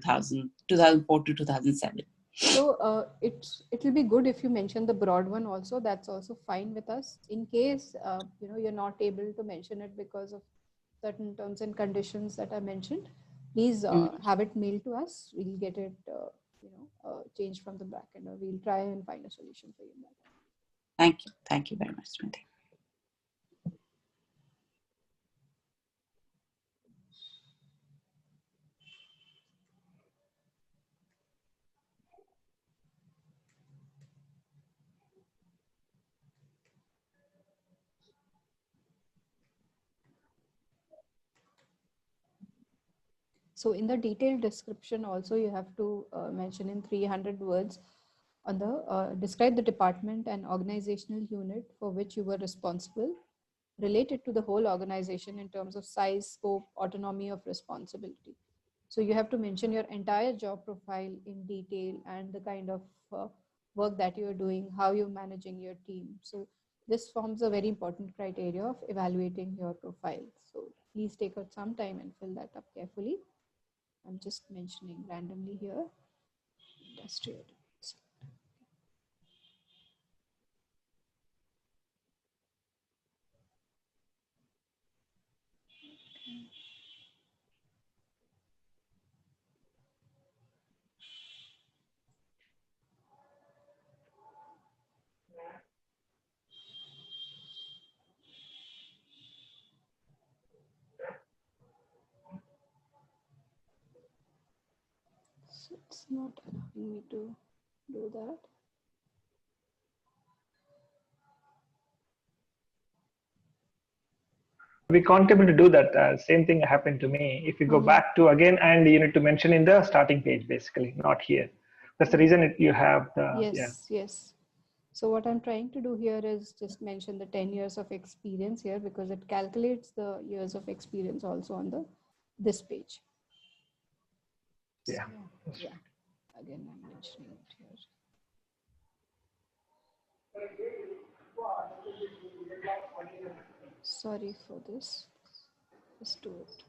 2007.
So it will be good if you mention the broad one also. That's also fine with us. In case you know, you're not able to mention it because of certain terms and conditions that I mentioned, please have it mailed to us. We'll get it you know, changed from the backend, or we'll try and find a solution for you.
Thank you very much, Smriti.
So in the detailed description also, you have to mention in 300 words on the describe the department and organizational unit for which you were responsible, related to the whole organization in terms of size, scope, autonomy of responsibility. So you have to mention your entire job profile in detail and the kind of work that you're doing, how you're managing your team. So this forms a very important criteria of evaluating your profile. So please take out some time and fill that up carefully. I'm just mentioning randomly here, industrial. So it's not allowing me to do that.
We can't able to do that. Same thing happened to me. If you go back to again, and you need to mention in the starting page, basically, not here. That's the reason you have the,
Yes. So what I'm trying to do here is just mention the 10 years of experience here, because it calculates the years of experience also on this page.
Yeah.
So, yeah. Again, I'm mentioning it here. Sorry for this. Just do it.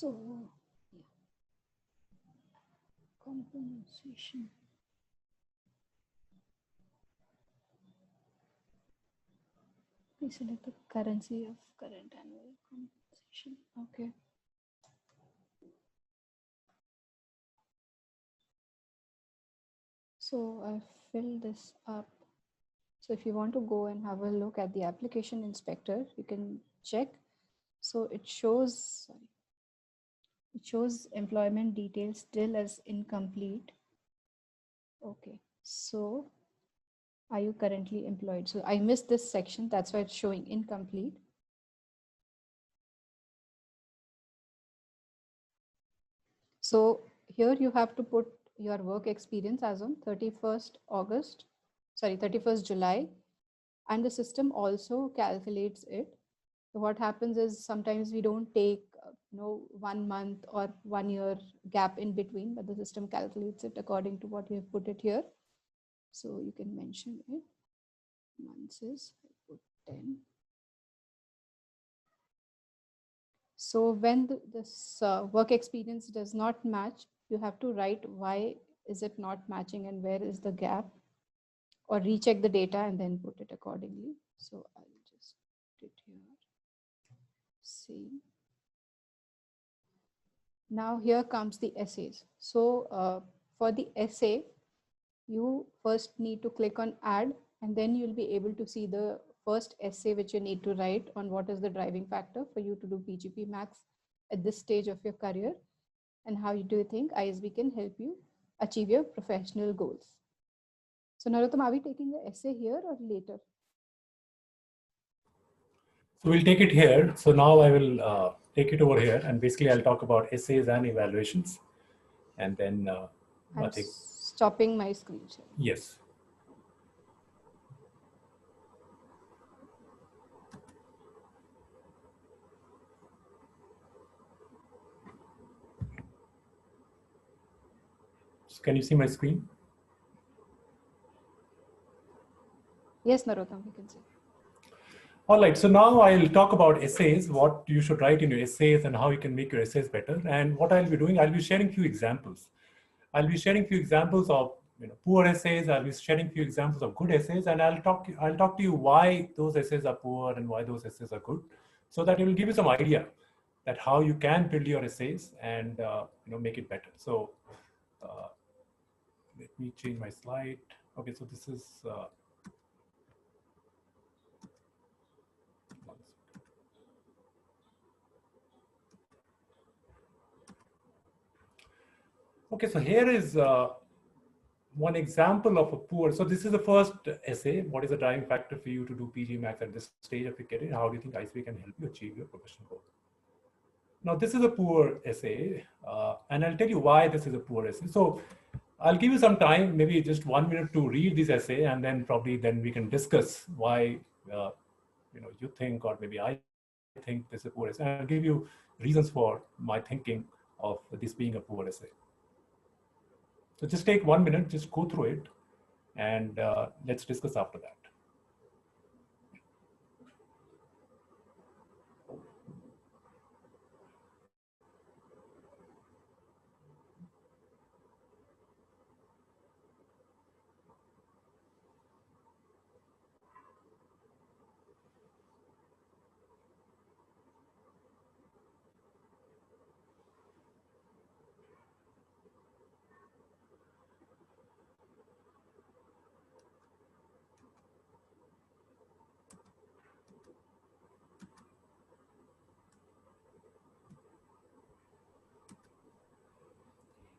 So, yeah. Compensation. Please select the currency of current annual compensation. Okay. So I filled this up. So if you want to go and have a look at the application inspector, you can check. So it shows employment details still as incomplete. Okay. So are you currently employed? So I missed this section. That's why it's showing incomplete. So here you have to put your work experience as on 31st July, and the system also calculates it. So what happens is sometimes we don't take 1 month or 1 year gap in between, but the system calculates it according to what you have put it here. So you can mention it. Months is, I put 10. So when this work experience does not match, you have to write why is it not matching and where is the gap, or recheck the data and then put it accordingly. So I'll just put it here. See. Now here comes the essays. So for the essay, you first need to click on add, and then you'll be able to see the first essay which you need to write on what is the driving factor for you to do PGPMAX at this stage of your career, and how do you think ISB can help you achieve your professional goals. So Narottam, are we taking the essay here or later?
So we'll take it here. So now I will take it over here, and basically I'll talk about essays and evaluations, and then
I'm stopping my screen share.
Yes. So can you see my screen?
Yes, Narottam, we can see.
All right, so now I'll talk about essays, what you should write in your essays and how you can make your essays better. And what I'll be doing, I'll be sharing a few examples. I'll be sharing a few examples of poor essays. I'll be sharing a few examples of good essays, and I'll talk to you why those essays are poor and why those essays are good, so that it will give you some idea that how you can build your essays and make it better. So let me change my slide. Okay, so this is okay, so here is one example of a poor. So this is the first essay. What is the driving factor for you to do PGPMAX at this stage of your career? How do you think ISB can help you achieve your professional goal? Now, this is a poor essay, and I'll tell you why this is a poor essay. So I'll give you some time, maybe just 1 minute to read this essay, and then probably then we can discuss why you think, or maybe I think this is a poor essay. I'll give you reasons for my thinking of this being a poor essay. So just take 1 minute, just go through it, and let's discuss after that.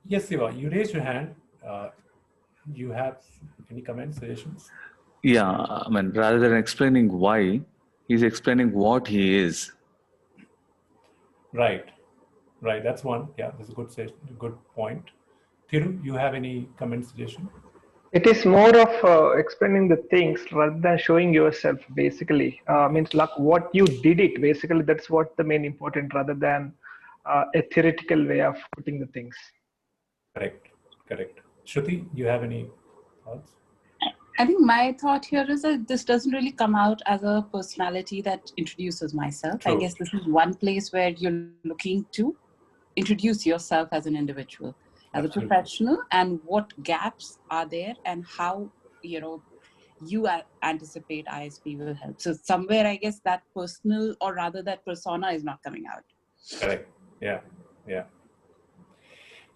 Yes, Siva, you raised your hand. You have any comments, suggestions?
Yeah, I mean, rather than explaining why, he's explaining what he is.
Right, right. That's one. Yeah, that's a good point. Thiru, you have any comment, suggestion?
It is more of explaining the things rather than showing yourself, basically. Means like what you did it, basically, that's what the main important rather than a theoretical way of putting the things.
Correct, correct. Shruti, you have any thoughts?
I think my thought here is that this doesn't really come out as a personality that introduces myself.
True.
I guess this is one place where you're looking to introduce yourself as an individual, as
Absolutely.
a professional, and what gaps are there, and how you anticipate ISB will help. So somewhere, I guess that personal, or rather that persona, is not coming out.
Correct. Yeah. Yeah.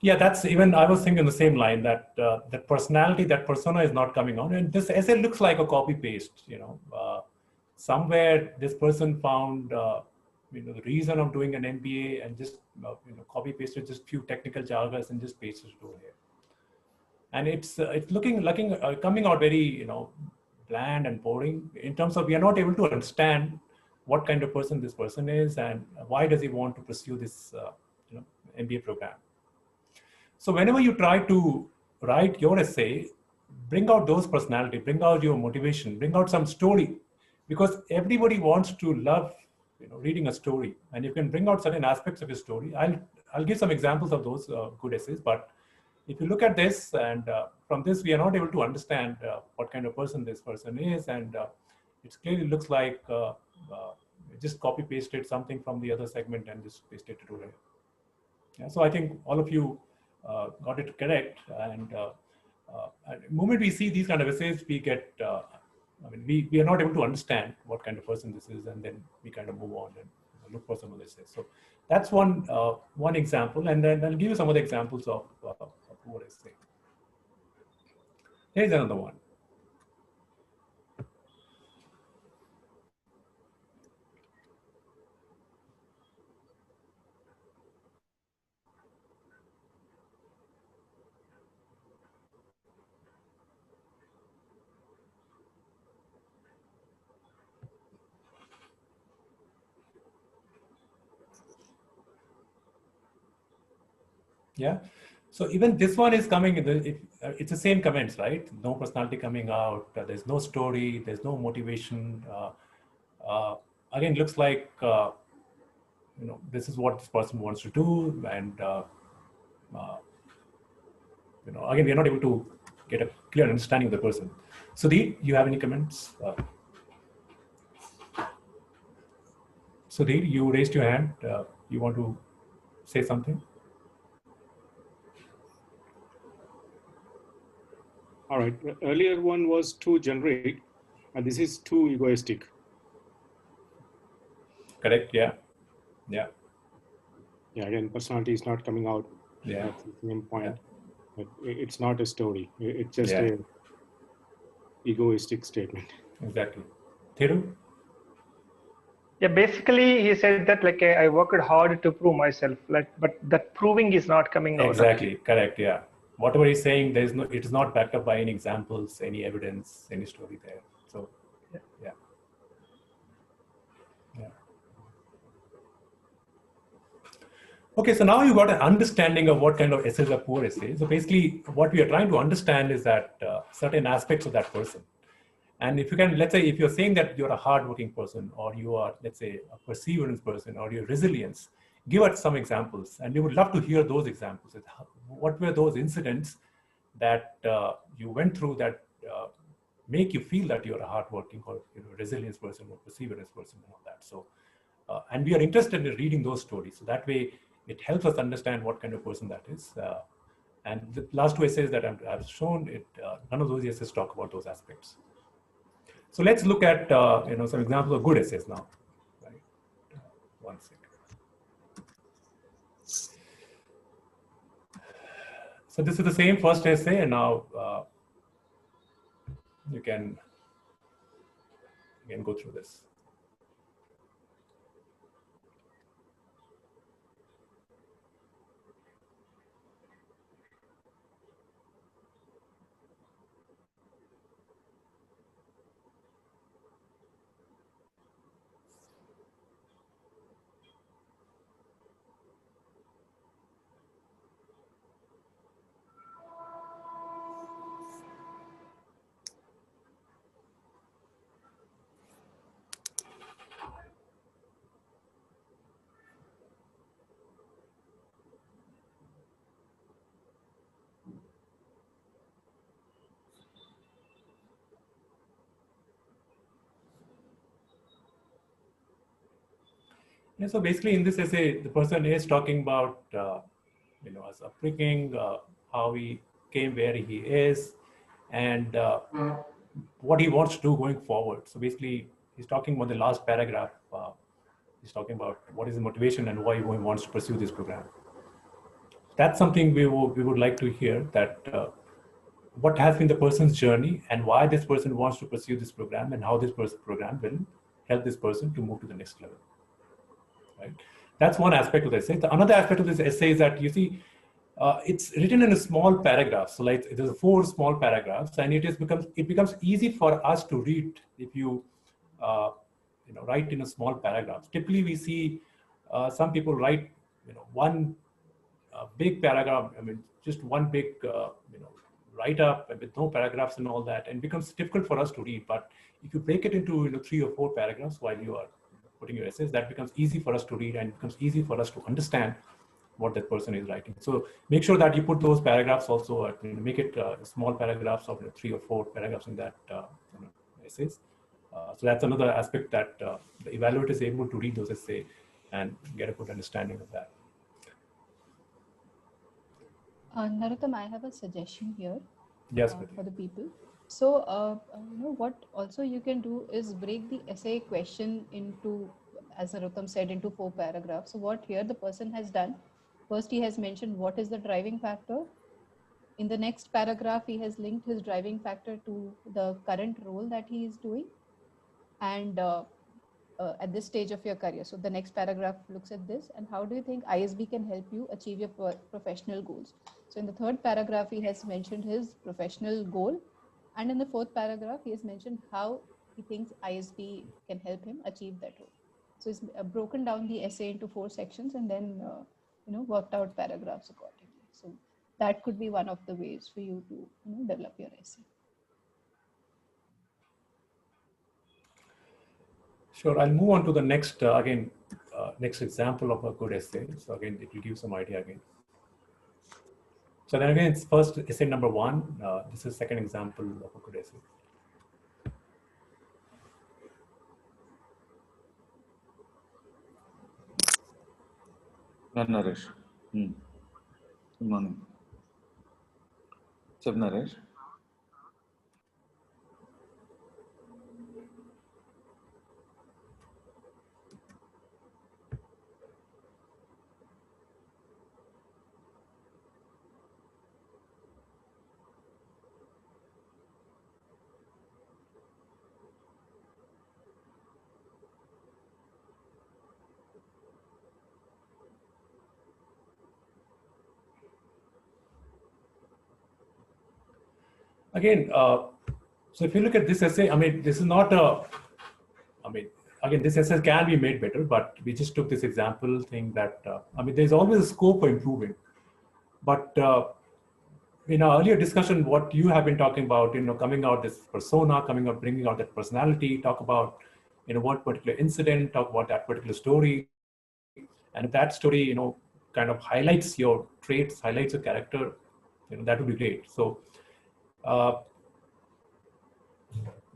Yeah, that's even, I was thinking the same line, that that personality, that persona is not coming out. And this essay looks like a copy paste, somewhere this person found, the reason of doing an MBA and just, copy pasted just few technical jargons and just pasted it over here. And it's coming out very, bland and boring in terms of we are not able to understand what kind of person this person is and why does he want to pursue this, MBA program. So whenever you try to write your essay, bring out those personality, bring out your motivation, bring out some story, because everybody wants to love, reading a story, and you can bring out certain aspects of your story. I'll give some examples of those good essays, but if you look at this, and from this we are not able to understand what kind of person this person is, and it clearly looks like just copy pasted something from the other segment and just pasted it over here. Yeah, so I think all of you got it correct, and the moment we see these kind of essays, we get, we are not able to understand what kind of person this is, and then we kind of move on and look for some other essays. So that's one example, and then I'll give you some other examples of poor essay. Here's another one. Yeah. So even this one is coming, it's the same comments, right? No personality coming out, there's no story, there's no motivation. Again, looks like, this is what this person wants to do. And, again, we are not able to get a clear understanding of the person. Sudhir, you have any comments? Sudhir, you raised your hand. You want to say something?
All right. The earlier one was too generic, and this is too egoistic.
Correct. Yeah. Yeah.
Yeah. Again, personality is not coming out.
Yeah.
That's the same point.
Yeah.
But it's not a story. It's just
Yeah.
a egoistic statement.
Exactly. Thiru?
Yeah, basically he said that like I worked hard to prove myself, but that proving is not coming out.
Exactly. Correct. Yeah. Whatever he's saying, it is not backed up by any examples, any evidence, any story there. So, yeah. Yeah. Okay, so now you got an understanding of what kind of essays are poor essays. So basically, what we are trying to understand is that certain aspects of that person. And if you can, let's say, if you're saying that you're a hardworking person, or you are, let's say, a perseverance person, or your resilience, give us some examples. And we would love to hear those examples. What were those incidents that you went through that make you feel that you're a hardworking or resilience person or perseverance person and all that. So, and we are interested in reading those stories. So that way, it helps us understand what kind of person that is. And the last two essays that I've shown, none of those essays talk about those aspects. So let's look at some examples of good essays now. Right? One second. So this is the same first essay, and now you can again go through this. Yeah, so basically in this essay, the person is talking about, his upbringing, how he came where he is, and what he wants to do going forward. So basically, he's talking about the last paragraph. He's talking about what is the motivation and why he wants to pursue this program. That's something we would like to hear, that what has been the person's journey and why this person wants to pursue this program and how this program will help this person to move to the next level. Right? That's one aspect of the essay. The another aspect of this essay is that you see, it's written in a small paragraph. So like there's 4 small paragraphs, and it becomes easy for us to read if you write in a small paragraph. Typically, we see some people write one big paragraph. I mean, just one big write up with no paragraphs and all that, and it becomes difficult for us to read. But if you break it into 3 or 4 paragraphs while you are putting your essays, that becomes easy for us to read and becomes easy for us to understand what that person is writing. So make sure that you put those paragraphs also, make it small paragraphs of 3 or 4 paragraphs in that essays. So that's another aspect that the evaluator is able to read those essays and get a good understanding of that.
Narottam, I have a suggestion here.
Yes,
for the people. So, what also you can do is break the essay question into, as Narottam said, into 4 paragraphs. So what here the person has done, first he has mentioned what is the driving factor. In the next paragraph, he has linked his driving factor to the current role that he is doing. And at this stage of your career. So the next paragraph looks at this, and how do you think ISB can help you achieve your professional goals? So in the 3rd paragraph, he has mentioned his professional goal. And in the 4th paragraph, he has mentioned how he thinks ISB can help him achieve that goal. So it's broken down the essay into 4 sections and then, worked out paragraphs accordingly. So that could be one of the ways for you to develop your essay.
Sure, I'll move on to the next, next example of a good essay. So again, it will give some idea again. So then again, it's first essay number 1. This is second example of a good essay.
Naresh. Good morning. What's up, Naresh?
Again, so if you look at this essay, I mean, this is not a, again, this essay can be made better, but we just took this example thing that, there's always a scope for improving. But in our earlier discussion, what you have been talking about, coming out this persona, coming out, bringing out that personality, talk about, one particular incident, talk about that particular story. And if that story, kind of highlights your traits, highlights your character, that would be great. So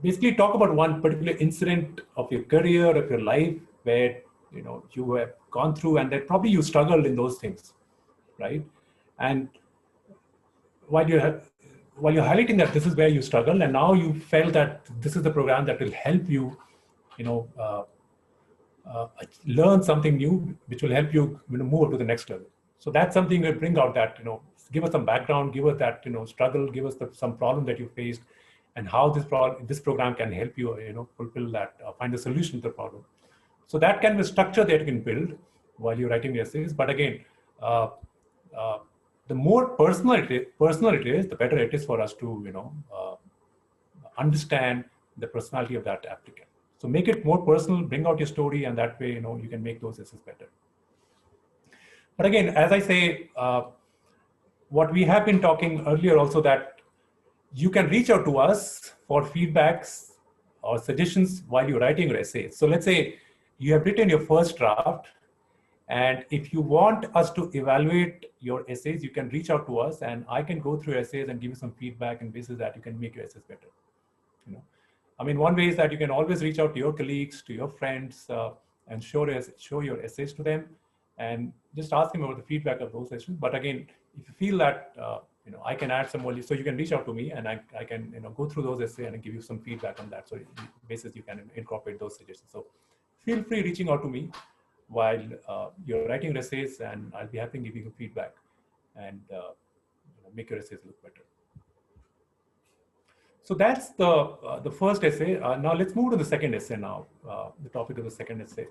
basically talk about one particular incident of your career, of your life, where, you have gone through and that probably you struggled in those things, right? And while you're highlighting that this is where you struggle, and now you felt that this is the program that will help you, learn something new, which will help you, move to the next level. So that's something we bring out, that, give us some background, give us that, struggle, give us some problem that you faced, and how this program can help you, fulfill that, find the solution to the problem. So that can be a structure that you can build while you're writing essays. But again, the more personal it is, the better it is for us to, understand the personality of that applicant. So make it more personal, bring out your story, and that way, you can make those essays better. But again, as I say, what we have been talking earlier also, that you can reach out to us for feedbacks or suggestions while you're writing your essays. So let's say you have written your first draft, and if you want us to evaluate your essays, you can reach out to us, and I can go through essays and give you some feedback, and basis that you can make your essays better. One way is that you can always reach out to your colleagues, to your friends, and show your essays to them, and just ask them about the feedback of those sessions. But again, if you feel that I can add some more, so you can reach out to me, and I can go through those essays and give you some feedback on that. So basis you can incorporate those suggestions. So feel free reaching out to me while you're writing essays, and I'll be happy to give you feedback and make your essays look better. So that's the first essay. Now let's move to the second essay now, the topic of the second essay.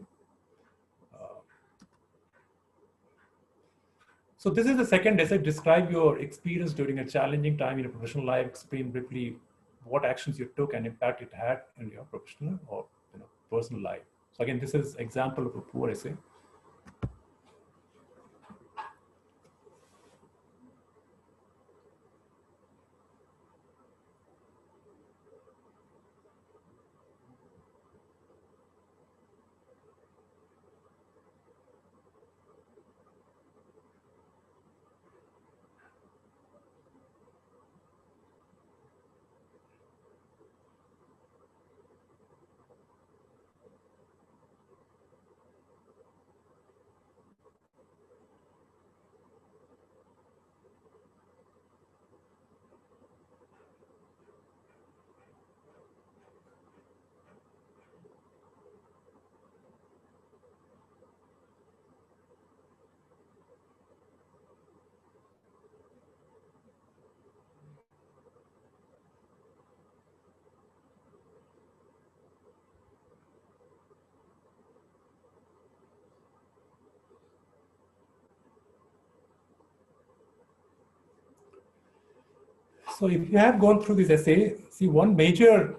So this is the second essay. Describe your experience during a challenging time in your professional life. Explain briefly what actions you took and impact it had in your professional or personal life. So again, this is example of a poor essay. So if you have gone through this essay, see, one major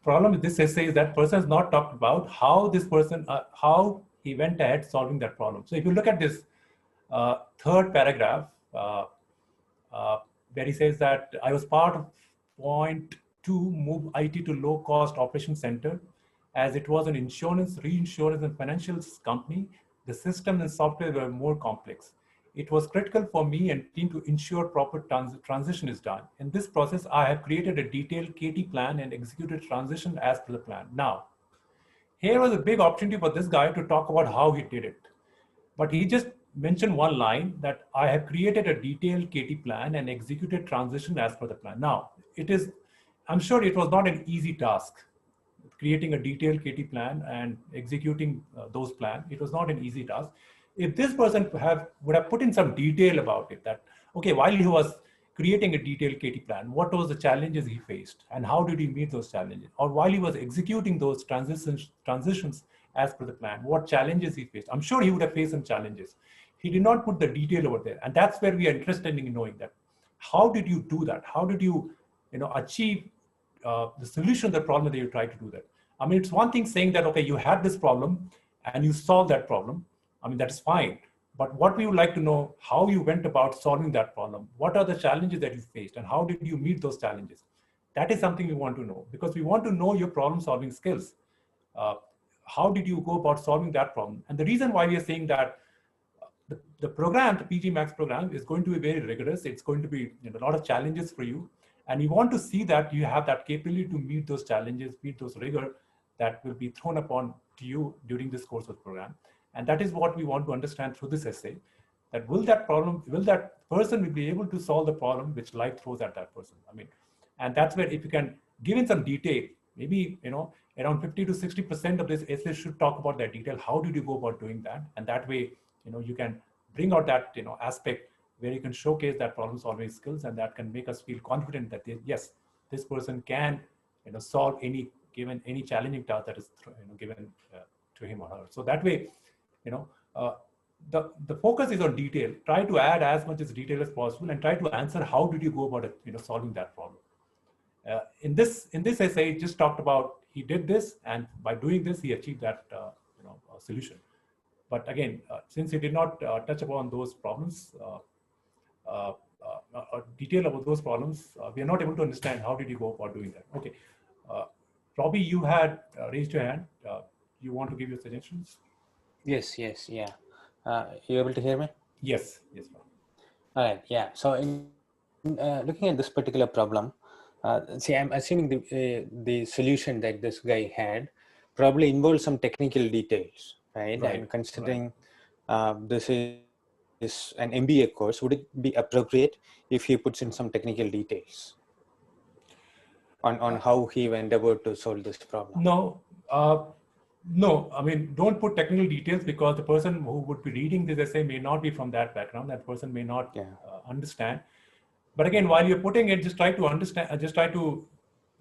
problem with this essay is that person has not talked about how this person, how he went ahead solving that problem. So if you look at this third paragraph, where he says that I was part of point 2 move IT to low cost operation center, as it was an insurance, reinsurance and financial company, the system and software were more complex. It was critical for me and team to ensure proper transition is done. In this process, I have created a detailed KT plan and executed transition as per the plan. Now, here was a big opportunity for this guy to talk about how he did it. But he just mentioned one line that I have created a detailed KT plan and executed transition as per the plan. Now, I'm sure it was not an easy task. Creating a detailed KT plan and executing those plans, it was not an easy task. If this person would have put in some detail about it, that, okay, while he was creating a detailed KT plan, what was the challenges he faced and how did he meet those challenges? Or while he was executing those transitions as per the plan, what challenges he faced? I'm sure he would have faced some challenges. He did not put the detail over there. And that's where we are interested in knowing that. How did you do that? How did you, achieve the solution to the problem that you tried to do that? I mean, it's one thing saying that, okay, you had this problem and you solved that problem. I mean, that's fine. But what we would like to know, how you went about solving that problem. What are the challenges that you faced and how did you meet those challenges? That is something we want to know, because we want to know your problem solving skills. How did you go about solving that problem? And the reason why we are saying that the program, the PGPMAX program, is going to be very rigorous. It's going to be a lot of challenges for you. And we want to see that you have that capability to meet those challenges, meet those rigor that will be thrown upon to you during this course of the program. And that is what we want to understand through this essay, that will that person be able to solve the problem which life throws at that person? I mean, and that's where if you can give in some detail, maybe, around 50 to 60% of this essay should talk about that detail. How did you go about doing that? And that way, you can bring out that, aspect where you can showcase that problem solving skills, and that can make us feel confident that yes, this person can, solve any challenging task that is given to him or her. So that way, the focus is on detail. Try to add as much as detail as possible and try to answer how did you go about it, solving that problem. In this essay, it just talked about he did this, and by doing this, he achieved that solution. But again, since he did not touch upon those problems, detail about those problems, we are not able to understand how did you go about doing that. Okay, Robbie, you had raised your hand. You want to give your suggestions?
Yes, yeah. You able to hear me?
Yes.
All right, yeah. So in looking at this particular problem, see, I'm assuming the solution that this guy had probably involved some technical details, right?
Right,
And considering this is an MBA course, would it be appropriate if he puts in some technical details on how he went about to solve this problem?
No, no. I mean, don't put technical details, because the person who would be reading this essay may not be from that background. That person may not understand. But again, while you're putting it, just try to understand. Just try to,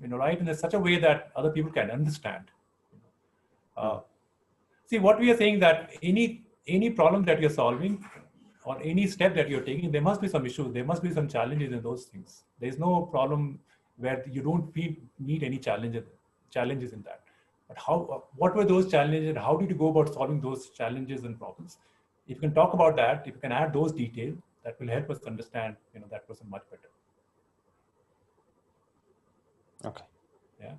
write in such a way that other people can understand. See, what we are saying, that any problem that you're solving, or any step that you're taking, there must be some issues. There must be some challenges in those things. There's no problem where you don't meet any challenges in that. But what were those challenges, and how did you go about solving those challenges and problems? If you can talk about that, if you can add those details, that will help us understand, that person much better.
Okay.
Yeah.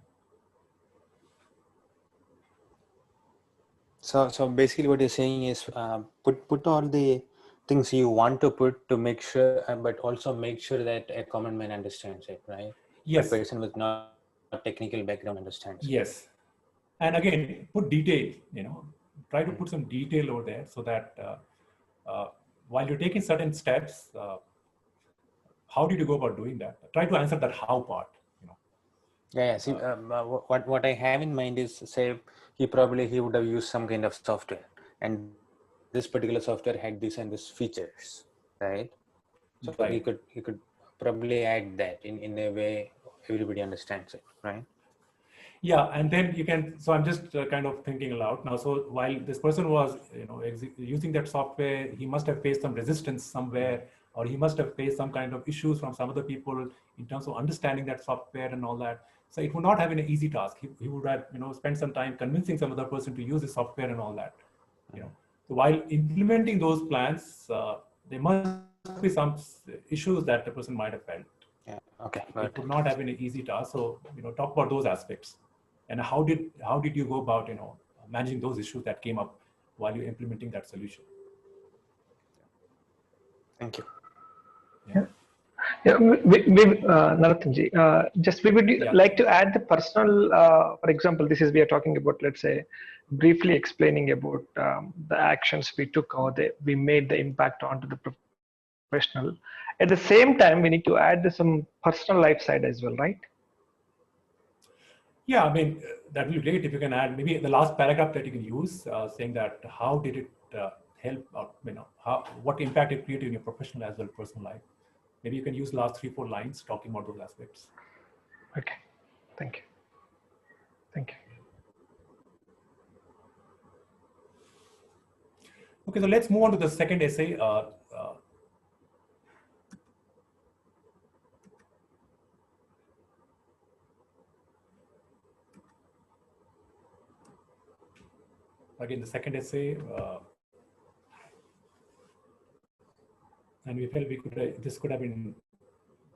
So basically, what you're saying is put all the things you want to put to make sure, but also make sure that a common man understands it, right?
Yes.
A person with not technical background understands it.
Yes. And again, put detail, try to put some detail over there, so that while you're taking certain steps, how did you go about doing that? Try to answer that how part.
Yeah. See, what I have in mind is, say, he would have used some kind of software, and this particular software had this and this features, right? So
Right.
he could probably add that in a way everybody understands it, right?
Yeah, and then you can. So I'm just kind of thinking aloud now. So while this person was, using that software, he must have faced some resistance somewhere, or he must have faced some kind of issues from some other people in terms of understanding that software and all that. So it would not have been an easy task. He would have, spent some time convincing some other person to use the software and all that. So while implementing those plans, there must be some issues that the person might have felt.
Yeah. Okay.
It would not have been an easy task. So talk about those aspects, and how did you go about managing those issues that came up while you're implementing that solution.
Thank you.
Yeah, Naratanji, just we would like to add the personal, for example, we are talking about, let's say, briefly explaining about the actions we took, or we made the impact onto the professional. At the same time, we need to add some personal life side as well, right?
Yeah, I mean, that will be great if you can add maybe the last paragraph that you can use, saying that how did it help, or, what impact it created in your professional as well personal life. Maybe you can use last 3-4 lines talking about those aspects.
Okay, thank you. Thank you.
Okay, so let's move on to the second essay. Again, the second essay, and we felt this could have been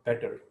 better.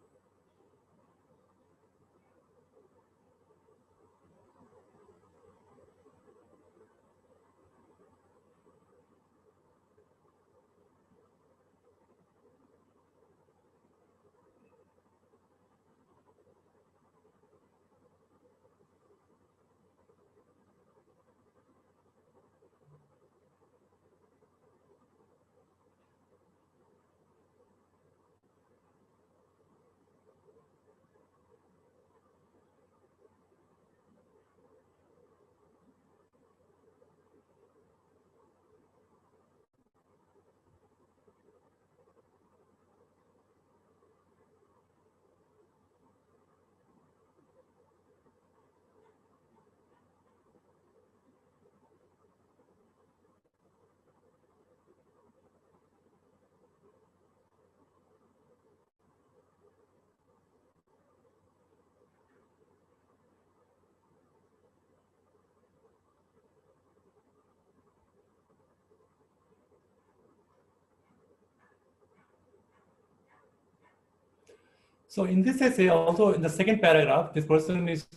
So in this essay, also in the second paragraph, this person is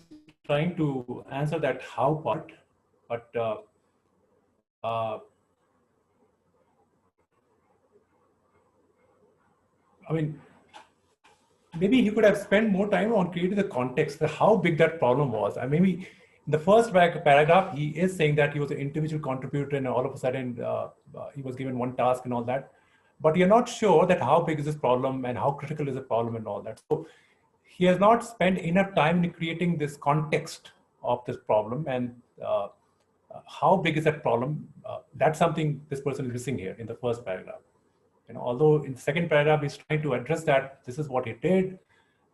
trying to answer that how part, but I mean, maybe he could have spent more time on creating the context, how big that problem was. And maybe In the first paragraph, he is saying that he was an individual contributor and all of a sudden he was given one task and all that. But you're not sure that how big is this problem and how critical is the problem and all that. So he has not spent enough time in creating this context of this problem and how big is that problem. That's something this person is missing here in the first paragraph. Although in the second paragraph, he's trying to address that this is what he did.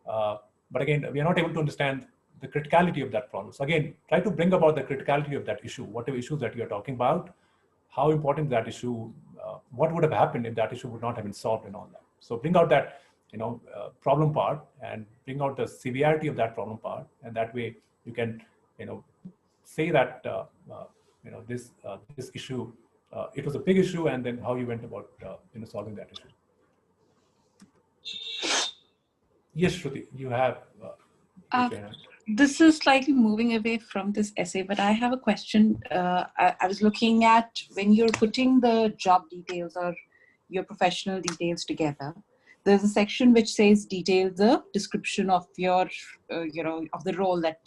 But again, we are not able to understand the criticality of that problem. So again, try to bring about the criticality of that issue, whatever issues that you're talking about, how important that issue, what would have happened if that issue would not have been solved and all that. So bring out that, problem part and bring out the severity of that problem part. And that way you can, say that, this issue, it was a big issue and then how you went about, solving that issue. Yes, Shruti, you have.
This is slightly moving away from this essay, but I have a question. I was looking at when you're putting the job details or your professional details together, there's a section which says detail the description of your, of the role that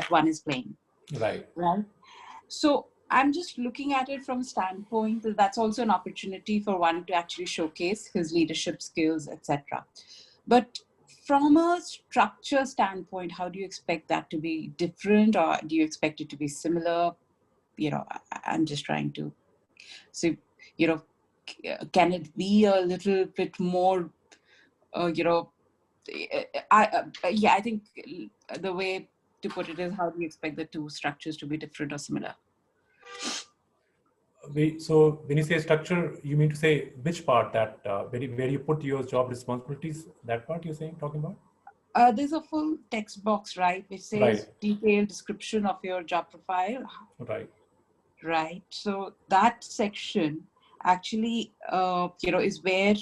one is playing.
Right.
Right. So I'm just looking at it from a standpoint that that's also an opportunity for one to actually showcase his leadership skills, etc. But from a structure standpoint, how do you expect that to be different, or do you expect it to be similar? I'm just trying to see, can it be a little bit more, I think the way to put it is, how do you expect the two structures to be different or similar?
So when you say structure, you mean to say which part, that where you put your job responsibilities, that part you're talking about?
There's a full text box, right, which says detailed description of your job profile.
Right.
Right. So that section actually, is where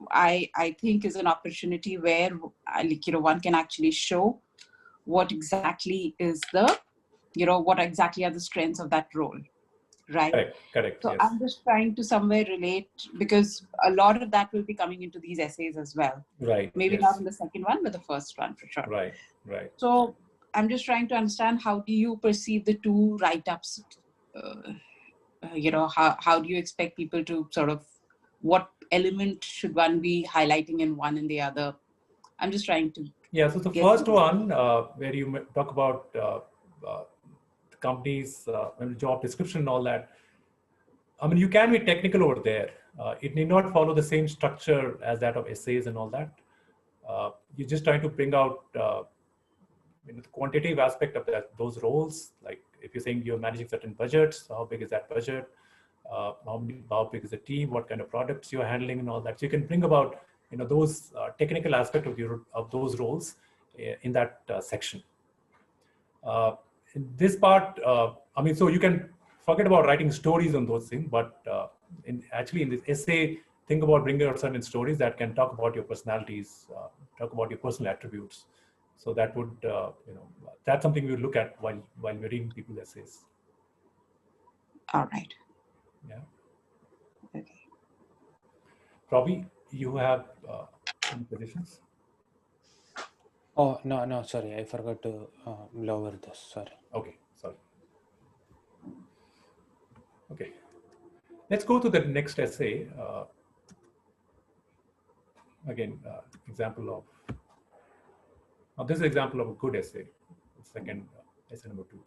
I think is an opportunity where, one can actually show what exactly is the, what exactly are the strengths of that role. Right.
Correct.
So
yes.
I'm just trying to somewhere relate, because a lot of that will be coming into these essays as well.
Right.
Maybe
yes.
not in the second one, but the first one for sure.
Right.
So I'm just trying to understand, how do you perceive the two write-ups? How do you expect people to sort of, what element should one be highlighting in one and the other? I'm just trying to.
Yeah. So the first one, where you talk about the company's job description and all that. I mean, you can be technical over there. It need not follow the same structure as that of essays and all that. You're just trying to bring out the quantitative aspect of those roles. Like if you're saying you're managing certain budgets, how big is that budget? How big is the team? What kind of products you're handling and all that. So you can bring about those technical aspect of those roles in that section. In this part, so you can forget about writing stories on those things, but actually in this essay, think about bringing out certain stories that can talk about your personalities, talk about your personal attributes. So that would, that's something we would look at while we're reading people's essays.
All right.
Yeah.
Okay.
Robbie, you have any suggestions?
Oh, no, sorry. I forgot to lower this. Sorry.
Okay, sorry. Okay. Let's go to the next essay. Again, example of, this is an example of a good essay. Second, essay number 2.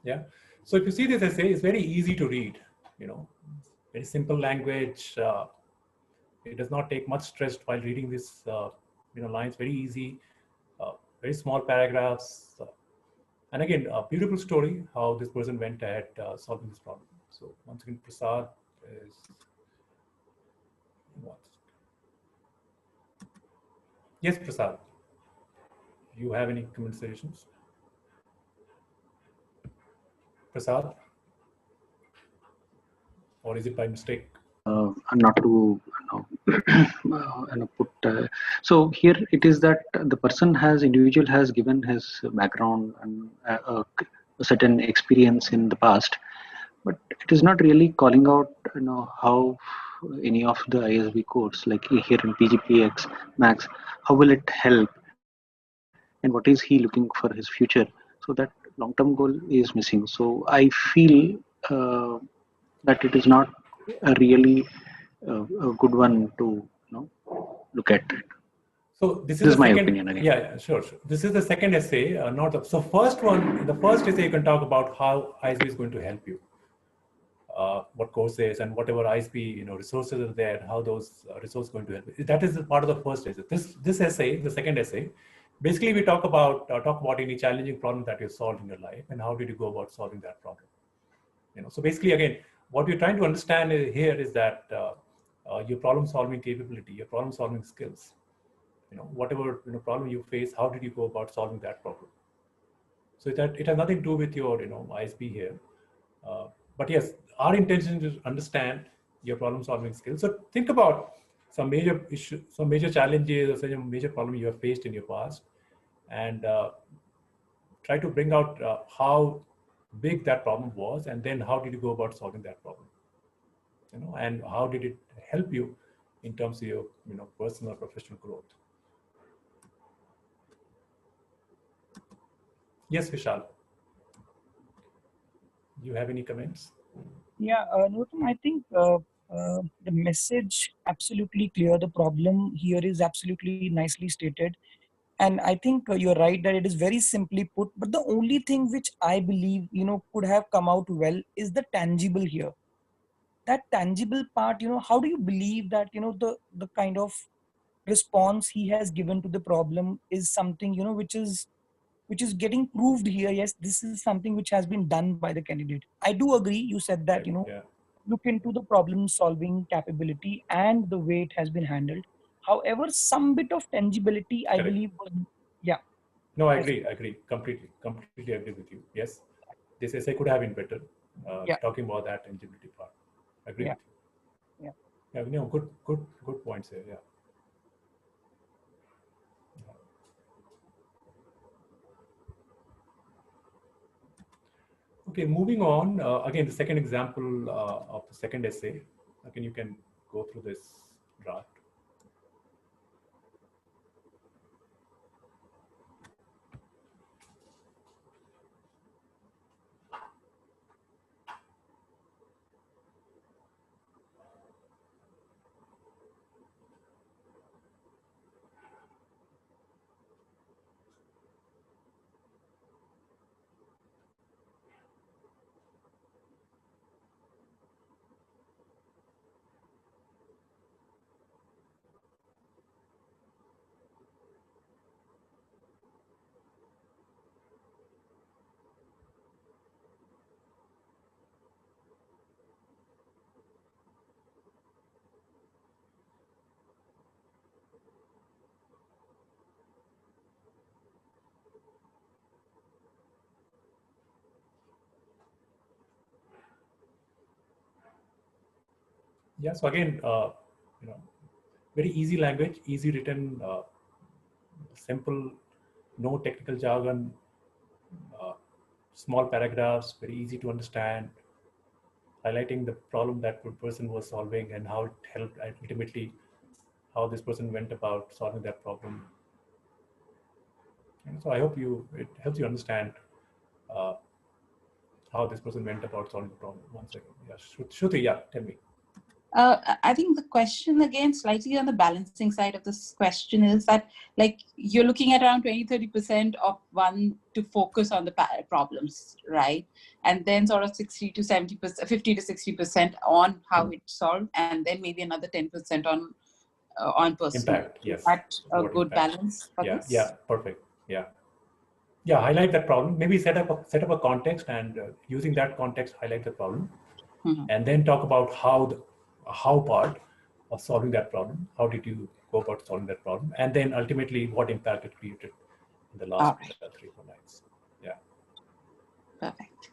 Yeah. So if you see this essay, it's very easy to read. very simple language. It does not take much stress while reading this, lines. Very easy, very small paragraphs. And again, a beautiful story how this person went ahead solving this problem. So once again, Prasad is. Yes, Prasad. You have any comments? Prasad? Or is it by mistake?
Not to put. So here it is that the individual has given his background and a certain experience in the past, but it is not really calling out how any of the ISB codes like here in PGPMAX, how will it help, and what is he looking for his future? So that long-term goal is missing. So I feel that it is not a really a good one to look at.
So this is
my
second,
opinion again.
Yeah, sure. This is the second essay, not the. So first one, the first essay you can talk about how ISB is going to help you, what courses and whatever ISB resources are there, how those resources are going to help you. That is part of the first essay. This essay, the second essay, basically we talk about any challenging problem that you solved in your life and how did you go about solving that problem. So basically, again, what we're trying to understand here is that your problem-solving capability, your problem-solving skills. Whatever problem you face, how did you go about solving that problem? So that it has nothing to do with your ISB here, but yes, our intention is to understand your problem-solving skills. So think about some major issues, some major challenges, or some major problem you have faced in your past, and try to bring out how big that problem was, and then how did you go about solving that problem? And how did it help you in terms of your personal or professional growth? Yes, Vishal. Do you have any comments?
Yeah, Nutam, I think the message absolutely clear. The problem here is absolutely nicely stated. And I think you're right that it is very simply put. But the only thing which I believe, could have come out well is the tangible here. That tangible part, how do you believe that, the kind of response he has given to the problem is something, which is getting proved here. Yes, this is something which has been done by the candidate. I do agree. You said that, look into the problem solving capability and the way it has been handled. However, some bit of tangibility, I believe, yeah.
No, I agree. Completely agree with you. Yes, this essay could have been better, talking about that tangibility part. Agree with you. Yeah, good points here, yeah. Okay, moving on. Again, the second example of the second essay. Again, you can go through this draft. Yeah, so again, very easy language, easy written, simple, no technical jargon, small paragraphs, very easy to understand, highlighting the problem that the person was solving and how it helped ultimately, how this person went about solving that problem. And so I hope it helps you understand how this person went about solving the problem. One second. Yeah, Shruti, yeah, tell me.
I think the question again, slightly on the balancing side of this question, is that like you're looking at around 20-30% of one to focus on the problems, right? And then sort of 60 to 70%, 50 to 60% on how it's solved, and then maybe another 10% on personal.
Impact, yes.
Is that a
What
good
impact?
balance for
Yeah,
this?
yeah, perfect. Yeah. Yeah, highlight that problem. Maybe set up a context, and using that context, highlight the problem, and then talk about how part of solving that problem. How did you go about solving that problem, and then ultimately what impact it created in the last 3-4 lines. Yeah.
Perfect.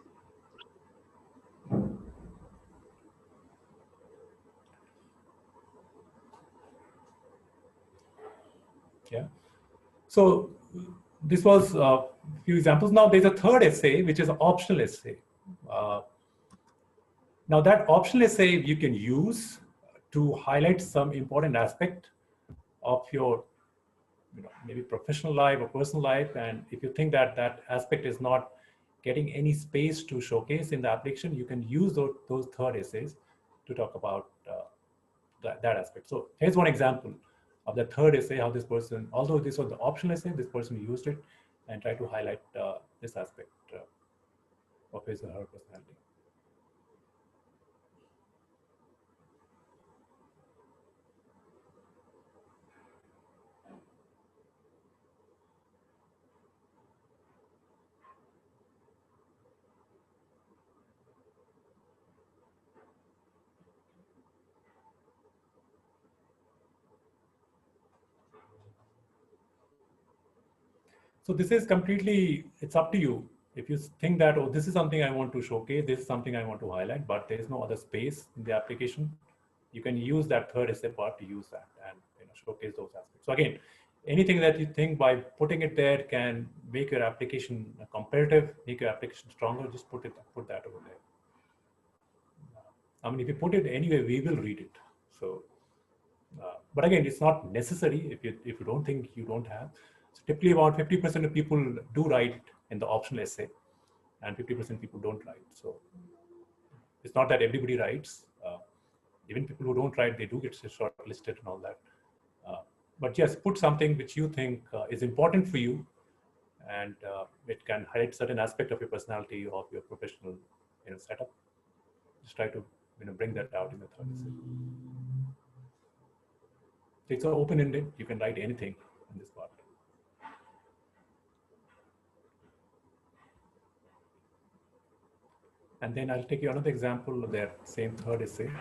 Yeah. So this was a few examples. Now there's a third essay, which is an optional essay. Now that optional essay you can use to highlight some important aspect of your maybe professional life or personal life. And if you think that that aspect is not getting any space to showcase in the application, you can use those third essays to talk about that aspect. So here's one example of the third essay, how this person, although this was the optional essay, this person used it and tried to highlight this aspect of his or her personality. So this is completely, it's up to you. If you think that, oh, this is something I want to showcase, this is something I want to highlight, but there is no other space in the application, you can use that third essay part to use that and showcase those aspects. So again, anything that you think by putting it there can make your application competitive, make your application stronger, just put that over there. I mean, if you put it anyway, we will read it. So, but again, it's not necessary if you don't think you don't have. So typically about 50% of people do write in the optional essay and 50% people don't write. So it's not that everybody writes. Even people who don't write, they do get shortlisted and all that. But yes, put something which you think is important for you, and it can highlight certain aspect of your personality, of your professional setup. Just try to bring that out in the third essay. So it's open-ended. You can write anything in this part. And then I'll take you another example of their same third essay.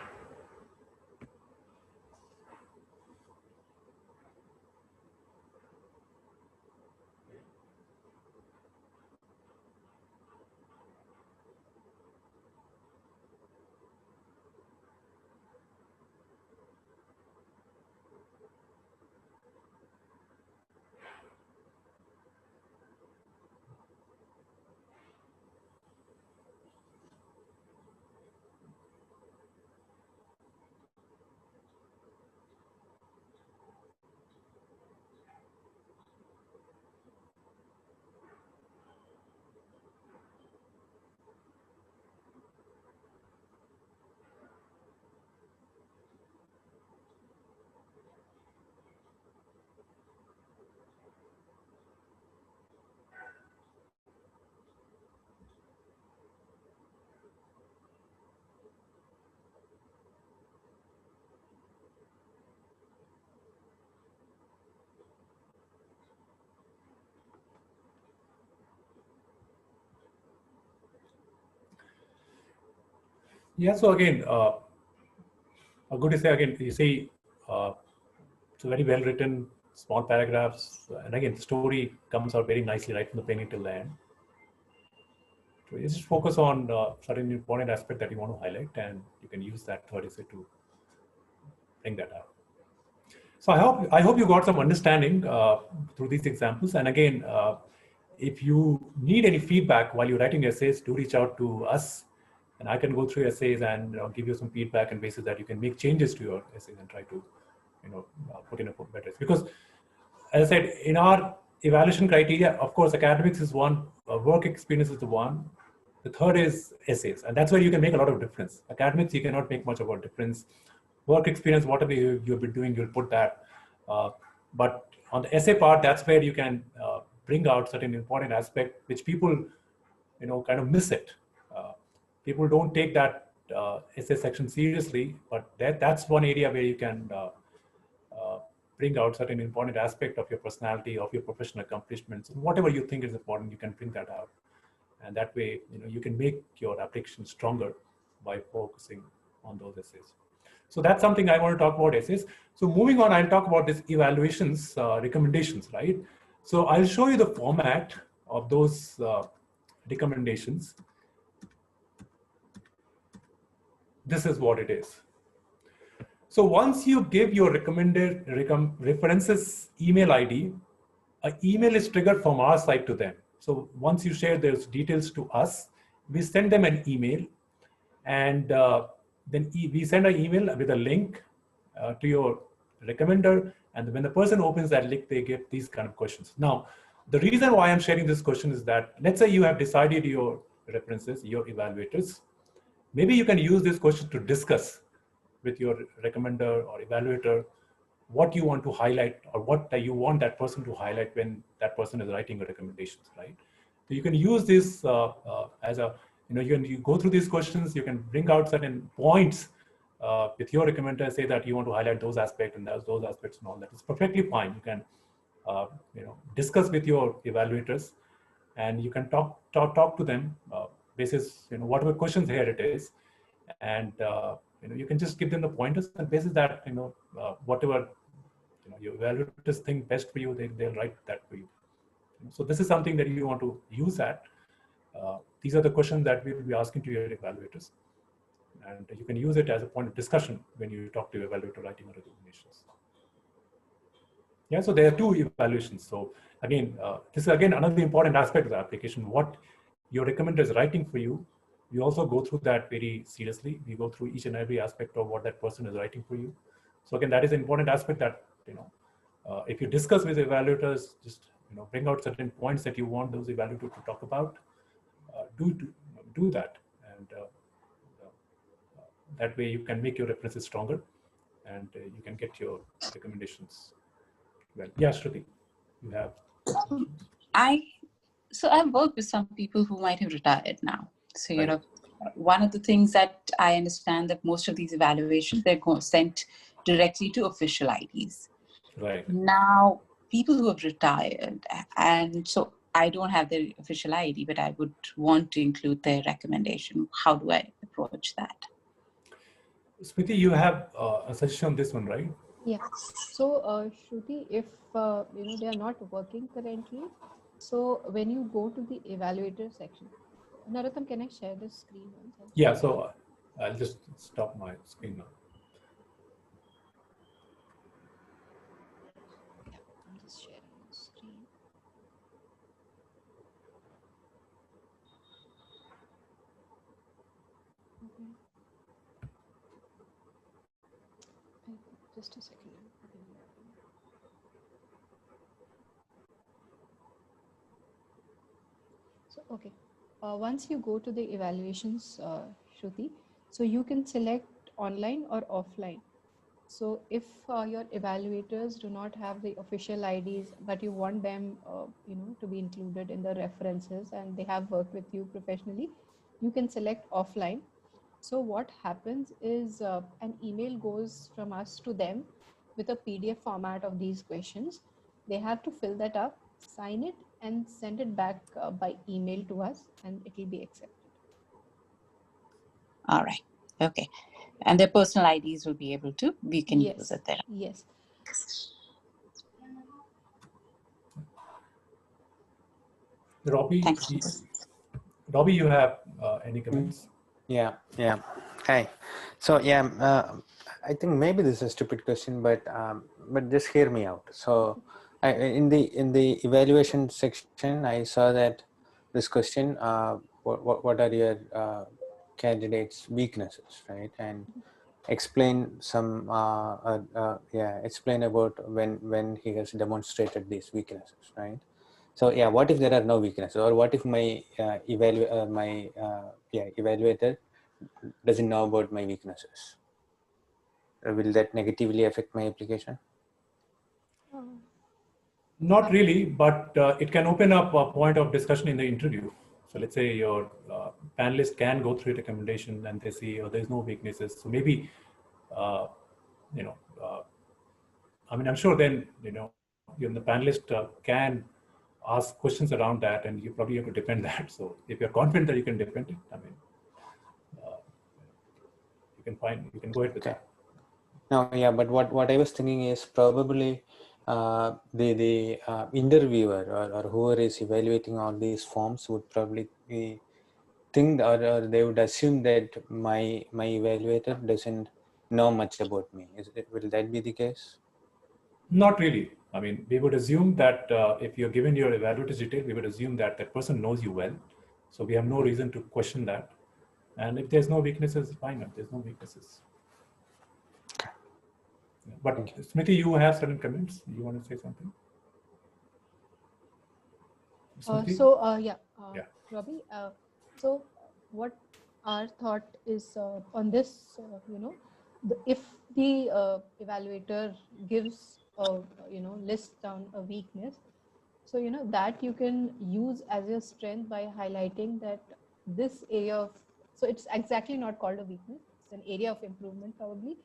Yeah, so again, a good essay, again, you see, it's very well written, small paragraphs, and again, the story comes out very nicely right from the beginning till the end. So you just focus on certain important aspect that you want to highlight, and you can use that third essay to bring that out. So I hope you got some understanding through these examples. And again, if you need any feedback while you're writing essays, do reach out to us, and I can go through essays and give you some feedback and basis that you can make changes to your essays and try to put in a better. Because as I said, in our evaluation criteria, of course, academics is one, work experience is the one. The third is essays, and that's where you can make a lot of difference. Academics, you cannot make much of a difference work experience, whatever you've been doing, you'll put that. But on the essay part, that's where you can bring out certain important aspect which people, kind of miss it. People don't take that essay section seriously, but that's one area where you can bring out certain important aspect of your personality, of your professional accomplishments, and whatever you think is important, you can bring that out. And that way, you can make your application stronger by focusing on those essays. So that's something I want to talk about essays. So moving on, I'll talk about this evaluations, recommendations, right? So I'll show you the format of those recommendations. This is what it is. So once you give your recommended references email ID, an email is triggered from our side to them. So once you share those details to us, we send them an email, and then we send an email with a link to your recommender. And when the person opens that link, they get these kind of questions. Now, the reason why I'm sharing this question is that, let's say you have decided your references, your evaluators. Maybe you can use this question to discuss with your recommender or evaluator what you want to highlight, or what you want that person to highlight when that person is writing your recommendations, right? So you can use this as a, you go through these questions, you can bring out certain points with your recommender, say that you want to highlight those aspects and those aspects and all that. It's perfectly fine. You can, discuss with your evaluators, and you can talk to them basis, whatever questions here it is, and you can just give them the pointers, and basis that, whatever your evaluators think best for you, they'll write that for you. So this is something that you want to use that. These are the questions that we will be asking to your evaluators, and you can use it as a point of discussion when you talk to your evaluator writing your recommendations. Yeah, so there are two evaluations. So again, this is again another important aspect of the application. What your recommender is writing for you, we also go through that very seriously. We go through each and every aspect of what that person is writing for you. So again, that is an important aspect that, if you discuss with evaluators, just bring out certain points that you want those evaluators to talk about. Do that, and that way you can make your references stronger, and you can get your recommendations. Well, yeah, Shruti, you have.
So I've worked with some people who might have retired now. So, one of the things that I understand that most of these evaluations, they're sent directly to official IDs.
Right.
Now, people who have retired, and so I don't have their official ID, but I would want to include their recommendation. How do I approach that?
Smriti, you have a suggestion on this one, right?
Yeah. So, Shruti, if they are not working currently, so when you go to the evaluator section, Narottam, can I share the screen once?
Yeah. So I'll just stop my screen now.
Yeah, I'm just sharing the screen. Okay. Just a second. So, okay. Once you go to the evaluations, Shruti, so you can select online or offline. So if your evaluators do not have the official IDs, but you want them, to be included in the references, and they have worked with you professionally, you can select offline. So what happens is an email goes from us to them with a PDF format of these questions. They have to fill that up, sign it, and send it back by email to us, and it will be accepted.
All right. Okay. And their personal IDs will be able to, we can use it there.
Yes.
Robbie, you have any comments?
Yeah. Hi. So I think maybe this is a stupid question, but just hear me out. So in the evaluation section, I saw that this question, what are your candidates' weaknesses, right? And explain some explain about when he has demonstrated these weaknesses, right? So what if there are no weaknesses, or what if my evaluator doesn't know about my weaknesses, will that negatively affect my application?
Not really, but it can open up a point of discussion in the interview. So let's say your panelist can go through a recommendation and they see, oh, there's no weaknesses. So maybe, you know, I mean, I'm sure then, you know, the panelist can ask questions around that, and you probably have to defend that. So if you're confident that you can defend it, I mean, you can go ahead with that.
No, yeah, but what I was thinking is probably the interviewer or whoever is evaluating all these forms would probably think or they would assume that my evaluator doesn't know much about me. Will that be the case?
Not really. I mean, we would assume that if you're given your evaluator's detail, we would assume that that person knows you well. So we have no reason to question that. And if there's no weaknesses, fine. If there's no weaknesses. But Smriti, you have certain comments. You want to say something?
Robbie, so what our thought is on this, you know, if the evaluator gives a, you know, list down a weakness, so, you know, that you can use as your strength by highlighting that this area of, so it's exactly not called a weakness, it's an area of improvement probably.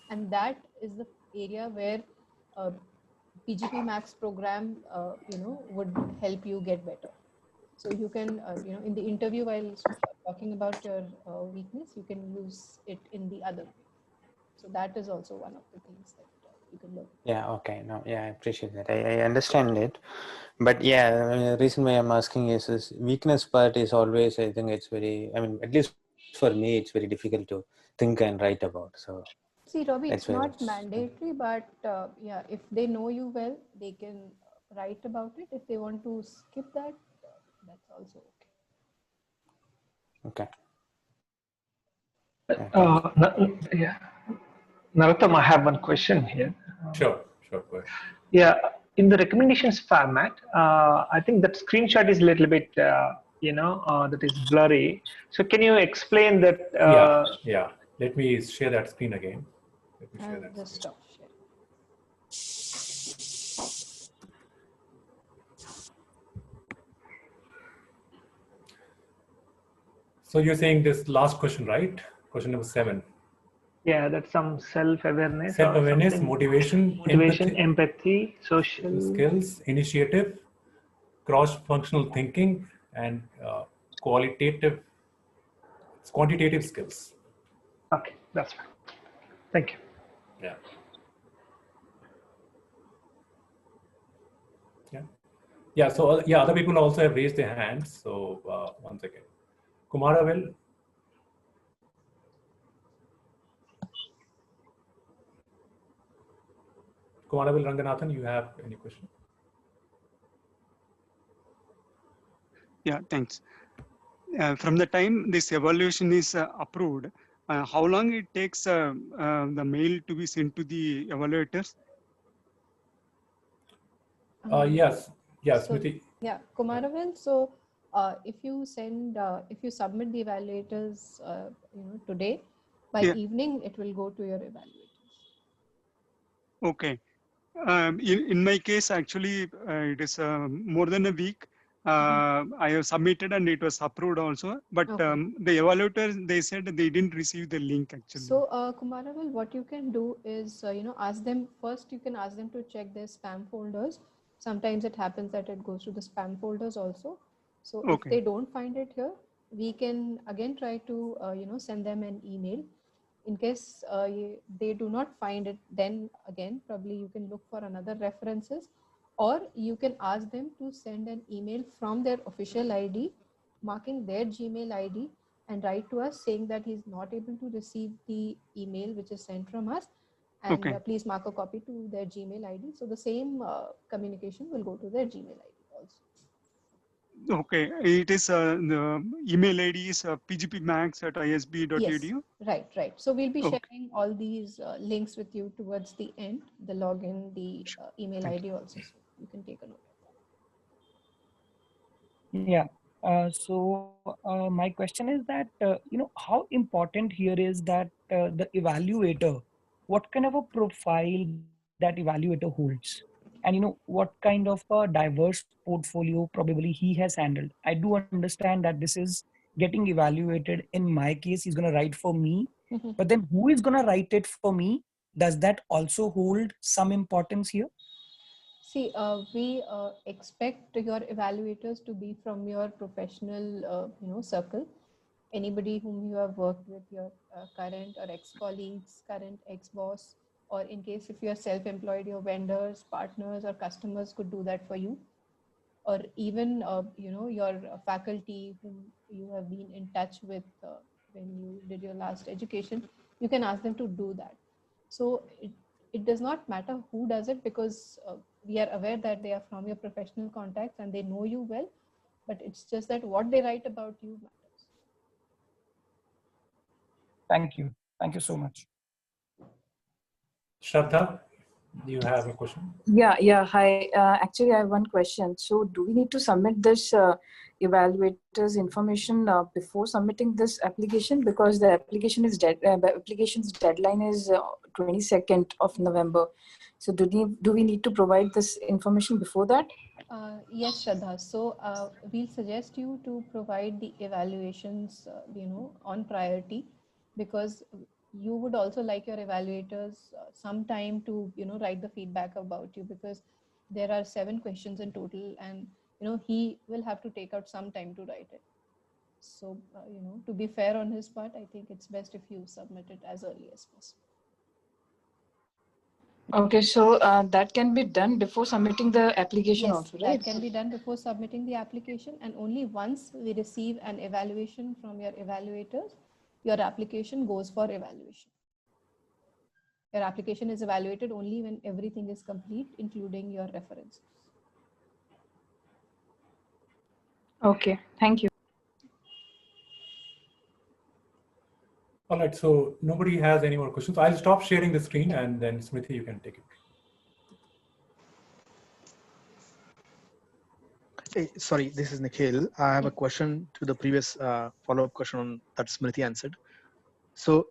And that is the area where PGPMAX program, you know, would help you get better. So you can, you know, in the interview while talking about your weakness, you can use it in the other way. So that is also one of the things that you can learn.
Yeah, okay. No, yeah, I appreciate that. I understand it. But yeah, the reason why I'm asking is weakness part is always, I think it's very, I mean, at least for me, it's very difficult to think and write about. So
see, Robbie, it's not mandatory, but yeah, if they know you well, they can write about it. If they want to skip that, that's also
okay.
Yeah. Narottam, I have one question here.
Sure, go ahead.
Yeah, in the recommendations format, I think that screenshot is a little bit, you know, that is blurry. So can you explain that?
Yeah. Let me share that screen again. Let me share that.
just stop sharing.
So you're saying this last question, right? Question number 7.
Yeah, that's some self-awareness.
Self-awareness, motivation,
empathy, social
skills, initiative, cross-functional thinking, and quantitative skills.
Okay, that's fine. Thank you.
Yeah. Yeah. So yeah, other people also have raised their hands. So one second. Kumaravel. Kumaravel Ranganathan, you have any question?
Yeah, thanks. From the time this evaluation is approved, how long it takes the mail to be sent to the evaluators?
Yes,
so,
Smriti.
Yeah, Kumaravel. So if you submit the evaluators, you know, today, by evening, it will go to your evaluators.
Okay. In my case, actually, it is more than a week. I have submitted and it was approved also. But the evaluators, they said they didn't receive the link actually.
So Kumaravel, what you can do is, you know, ask them first. You can ask them to check their spam folders. Sometimes it happens that it goes to the spam folders also. So if they don't find it here, we can again try to, you know, send them an email. In case they do not find it, then again, probably you can look for another references, or you can ask them to send an email from their official ID, marking their Gmail ID, and write to us saying that he's not able to receive the email which is sent from us, and please mark a copy to their Gmail ID. So the same communication will go to their Gmail ID also.
Okay, it is the email ID is pgpmax@isb.edu.
Yes, right. So we'll be sharing all these links with you towards the end, the login, the email ID also, so you can take a note of that.
Yeah. So my question is that, you know, how important here is that the evaluator what kind of a profile that evaluator holds, and what kind of a diverse portfolio probably he has handled. I do understand that this is getting evaluated. In my case, he's going to write for me, but then who is going to write it for me? Does that also hold some importance here?
See, we expect your evaluators to be from your professional, circle. Anybody whom you have worked with, your current or ex-colleagues, current ex-boss, or in case if you are self-employed, your vendors, partners, or customers could do that for you. Or even, your faculty whom you have been in touch with when you did your last education, you can ask them to do that. So it does not matter who does it, because we are aware that they are from your professional contacts and they know you well, but it's just that what they write about you matters.
Thank you. Thank you so much.
Shraddha, do you have a question?
Yeah. Hi. Actually, I have one question. So, do we need to submit this evaluator's information before submitting this application? Because the application is the application's deadline is 22nd of November. So, do we need to provide this information before that?
Yes, Shraddha. So we'll suggest you to provide the evaluations, on priority, because you would also like your evaluators some time to, write the feedback about you, because there are 7 questions in total, and, he will have to take out some time to write it. So, to be fair on his part, I think it's best if you submit it as early as possible.
Okay, so that can be done before submitting the application also, right?
That can be done before submitting the application, and only once we receive an evaluation from your evaluators, your application goes for evaluation. Your application is evaluated only when everything is complete, including your references.
Okay, thank you.
All right, so nobody has any more questions. I'll stop sharing the screen, and then Smriti, you can take it.
Hey, sorry, this is Nikhil. I have a question to the previous follow-up question on that Smriti answered. So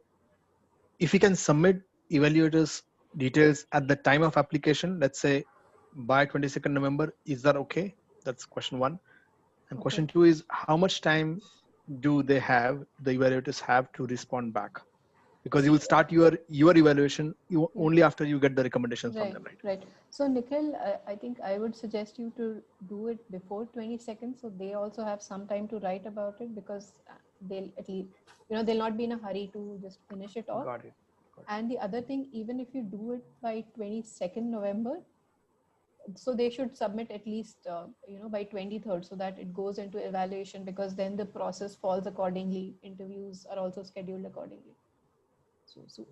if we can submit evaluators details at the time of application, let's say by 22nd November, is that okay? That's question 1. And
Okay.
question 2 is, how much time do the evaluators have to respond back? Because you will start your evaluation only after you get the recommendations from them, right?
Right. So Nikhil, I think I would suggest you to do it before 22nd, so they also have some time to write about it, because they'll at least, they'll not be in a hurry to just finish it off.
Got it.
And the other thing, even if you do it by 22nd November, so they should submit at least, by 23rd, so that it goes into evaluation, because then the process falls accordingly. Interviews are also scheduled accordingly.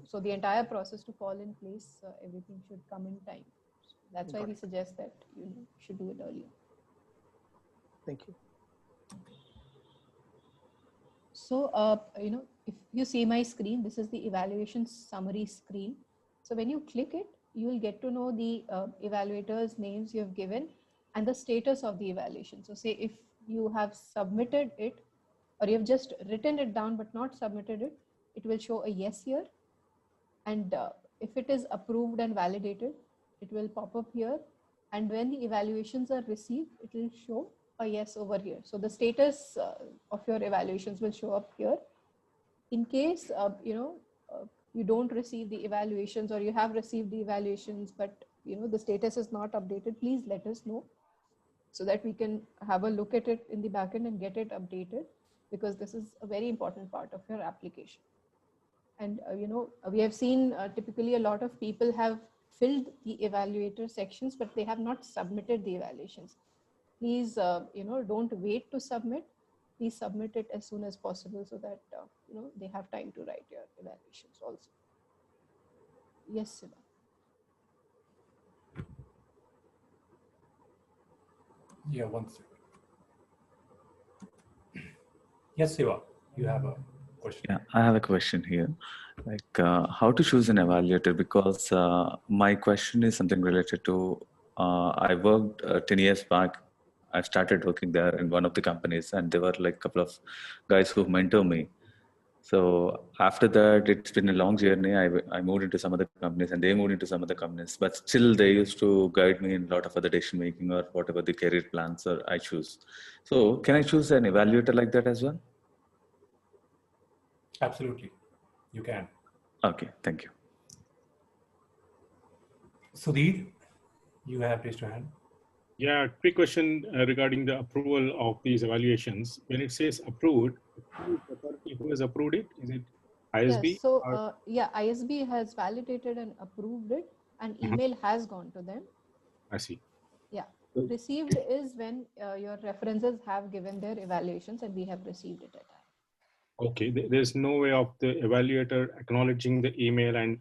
So the entire process to fall in place, everything should come in time. So that's why we suggest that you should do it earlier.
Thank you.
So, if you see my screen, this is the evaluation summary screen. So when you click it, you will get to know the evaluators' names you have given and the status of the evaluation. So say if you have submitted it, or you have just written it down but not submitted it, it will show a yes here. And if it is approved and validated, it will pop up here. And when the evaluations are received, it will show a yes over here. So the status of your evaluations will show up here. In case, you don't receive the evaluations, or you have received the evaluations, but the status is not updated, please let us know, so that we can have a look at it in the backend and get it updated, because this is a very important part of your application. And we have seen typically a lot of people have filled the evaluator sections, but they have not submitted the evaluations. Please, don't wait to submit. Please submit it as soon as possible, so that they have time to write your evaluations also. Yes, Siva.
Yeah, one second. Yes, Siva, you have a question.
Yeah, I have a question here. Like how to choose an evaluator, because my question is something related to, I worked 10 years back. I started working there in one of the companies, and there were like a couple of guys who mentor me. So after that, it's been a long journey. I moved into some other companies and they moved into some other companies, but still they used to guide me in a lot of other decision making or whatever the career plans or I choose. So can I choose an evaluator like that as well?
Absolutely, you can.
Okay, thank you.
Sudhir, you have raised your hand.
Yeah, quick question regarding the approval of these evaluations. When it says approved, who is the authority who has approved it? Is it ISB?
Yes, so yeah, ISB has validated and approved it, and email has gone to them.
I see.
Yeah, received is when your references have given their evaluations and we have received it at time.
Okay, there's no way of the evaluator acknowledging the email and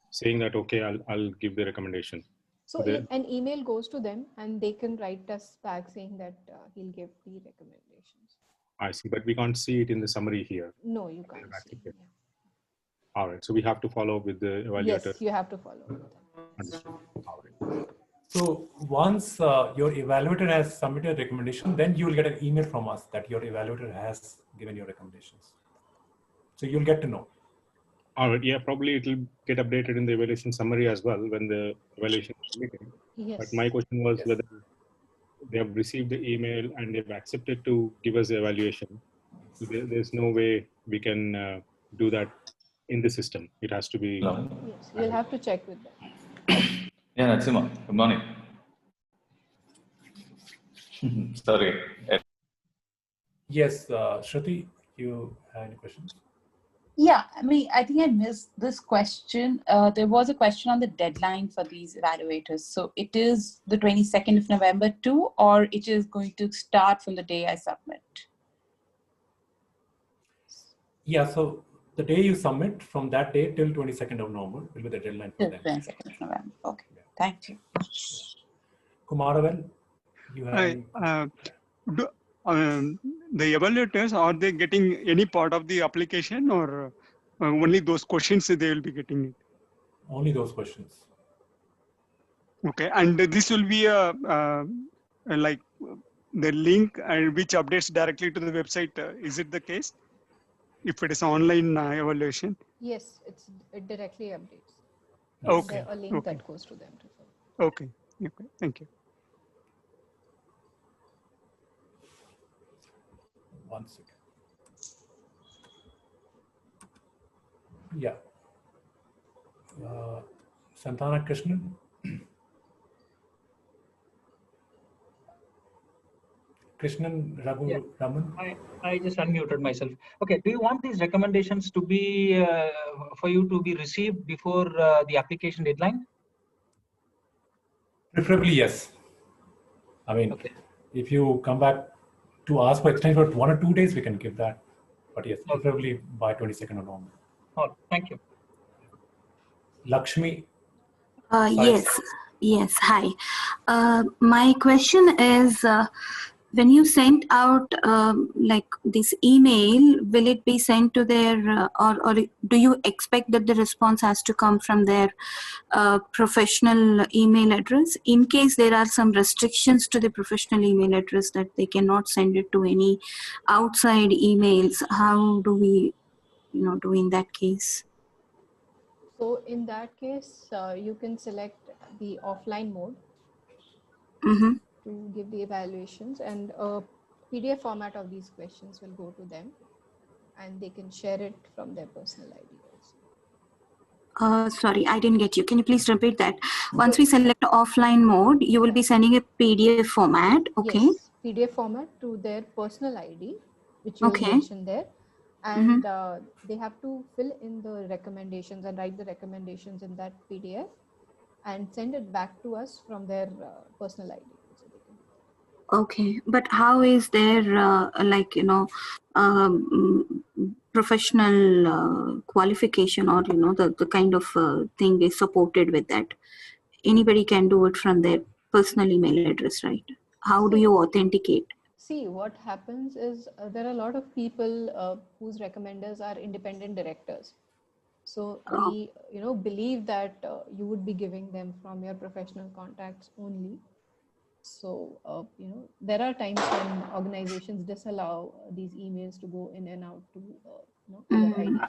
saying that, okay, I'll give the recommendation.
So an email goes to them and they can write us back saying that he'll give the recommendations.
I see, but we can't see it in the summary here.
No, you can't see. Yeah.
All right, so we have to follow up with the evaluator.
Yes, you have to follow with them.
Understood. All right.
So once your evaluator has submitted a recommendation, then you will get an email from us that your evaluator has given your recommendations. So you'll get to know.
All right, yeah, probably it will get updated in the evaluation summary as well when the evaluation is submitted.
Yes.
But my question was whether they have received the email and they've accepted to give us the evaluation. So there's no way we can do that in the system. It has to be.
Hello.
Yes, you'll have to check with them.
Yeah, Natsima, good morning. Sorry.
Yes, Shruti, you have any questions?
Yeah, I think I missed this question. There was a question on the deadline for these evaluators. So it is the 22nd of November too, or it is going to start from the day I submit?
Yeah, so the day you submit, from that day till 22nd of November will be the deadline for them.
22nd of November. Okay, thank you.
Kumaravel, you have
the evaluators, are they getting any part of the application, or only those questions they will be getting it?
Only those questions.
Okay, and this will be like the link which updates directly to the website. Is it the case? If it is online evaluation?
Yes, it directly updates.
Okay.
A link that goes to them.
Okay. Okay. Thank you.
One second. Yeah. Santana Krishnan. Krishnan Raghu Raman.
I just unmuted myself. Okay, do you want these recommendations to be for you to be received before the application deadline?
Preferably, yes. I mean, if you come back to ask for extension for 1 or 2 days, we can give that. But yes, preferably by 22nd of November.
Oh, thank you.
Lakshmi.
Yes. Hi. My question is, when you sent out like this email, will it be sent to their, or do you expect that the response has to come from their professional email address? In case there are some restrictions to the professional email address that they cannot send it to any outside emails, how do we, do in that case?
So in that case, you can select the offline mode to give the evaluations, and a PDF format of these questions will go to them and they can share it from their personal ID also.
Sorry, I didn't get you. Can you please repeat that? Once we select offline mode, you will be sending a PDF format. Okay.
Yes, PDF format to their personal ID, which you will mention there. And they have to fill in the recommendations and write the recommendations in that PDF and send it back to us from their personal ID.
Okay, but how is their professional qualification, or the kind of thing is supported with that? Anybody can do it from their personal email address, right? How do you authenticate?
See, what happens is there are a lot of people whose recommenders are independent directors. So we, believe that you would be giving them from your professional contacts only. So, there are times when organizations disallow these emails to go in and out to your ID.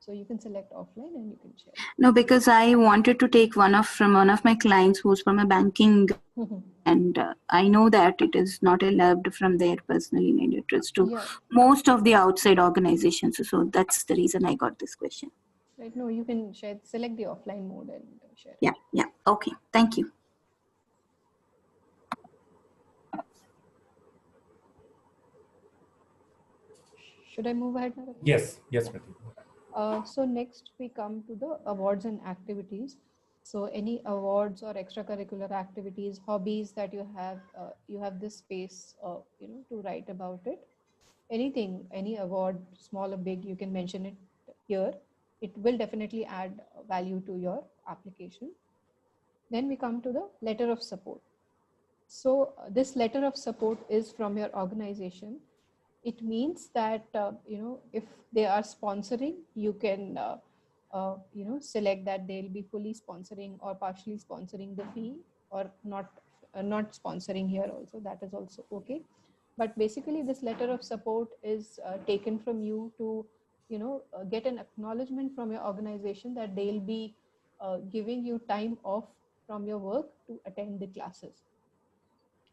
So you can select offline and you can share.
No, because I wanted to take from one of my clients who's from a banking, and I know that it is not allowed from their personal email address to most of the outside organizations. So that's the reason I got this question.
Right. No, you can select the offline mode and share.
Yeah. Yeah. Okay. Thank you.
Should I move ahead now?
Yes. Yes,
so next we come to the awards and activities. So any awards or extracurricular activities, hobbies that you have this space, to write about it. Anything, any award, small or big, you can mention it here. It will definitely add value to your application. Then we come to the letter of support. So this letter of support is from your organization. It means that, if they are sponsoring, you can, select that they'll be fully sponsoring or partially sponsoring the fee, or not sponsoring here also. That is also okay. But basically this letter of support is taken from you to, get an acknowledgement from your organization that they'll be giving you time off from your work to attend the classes.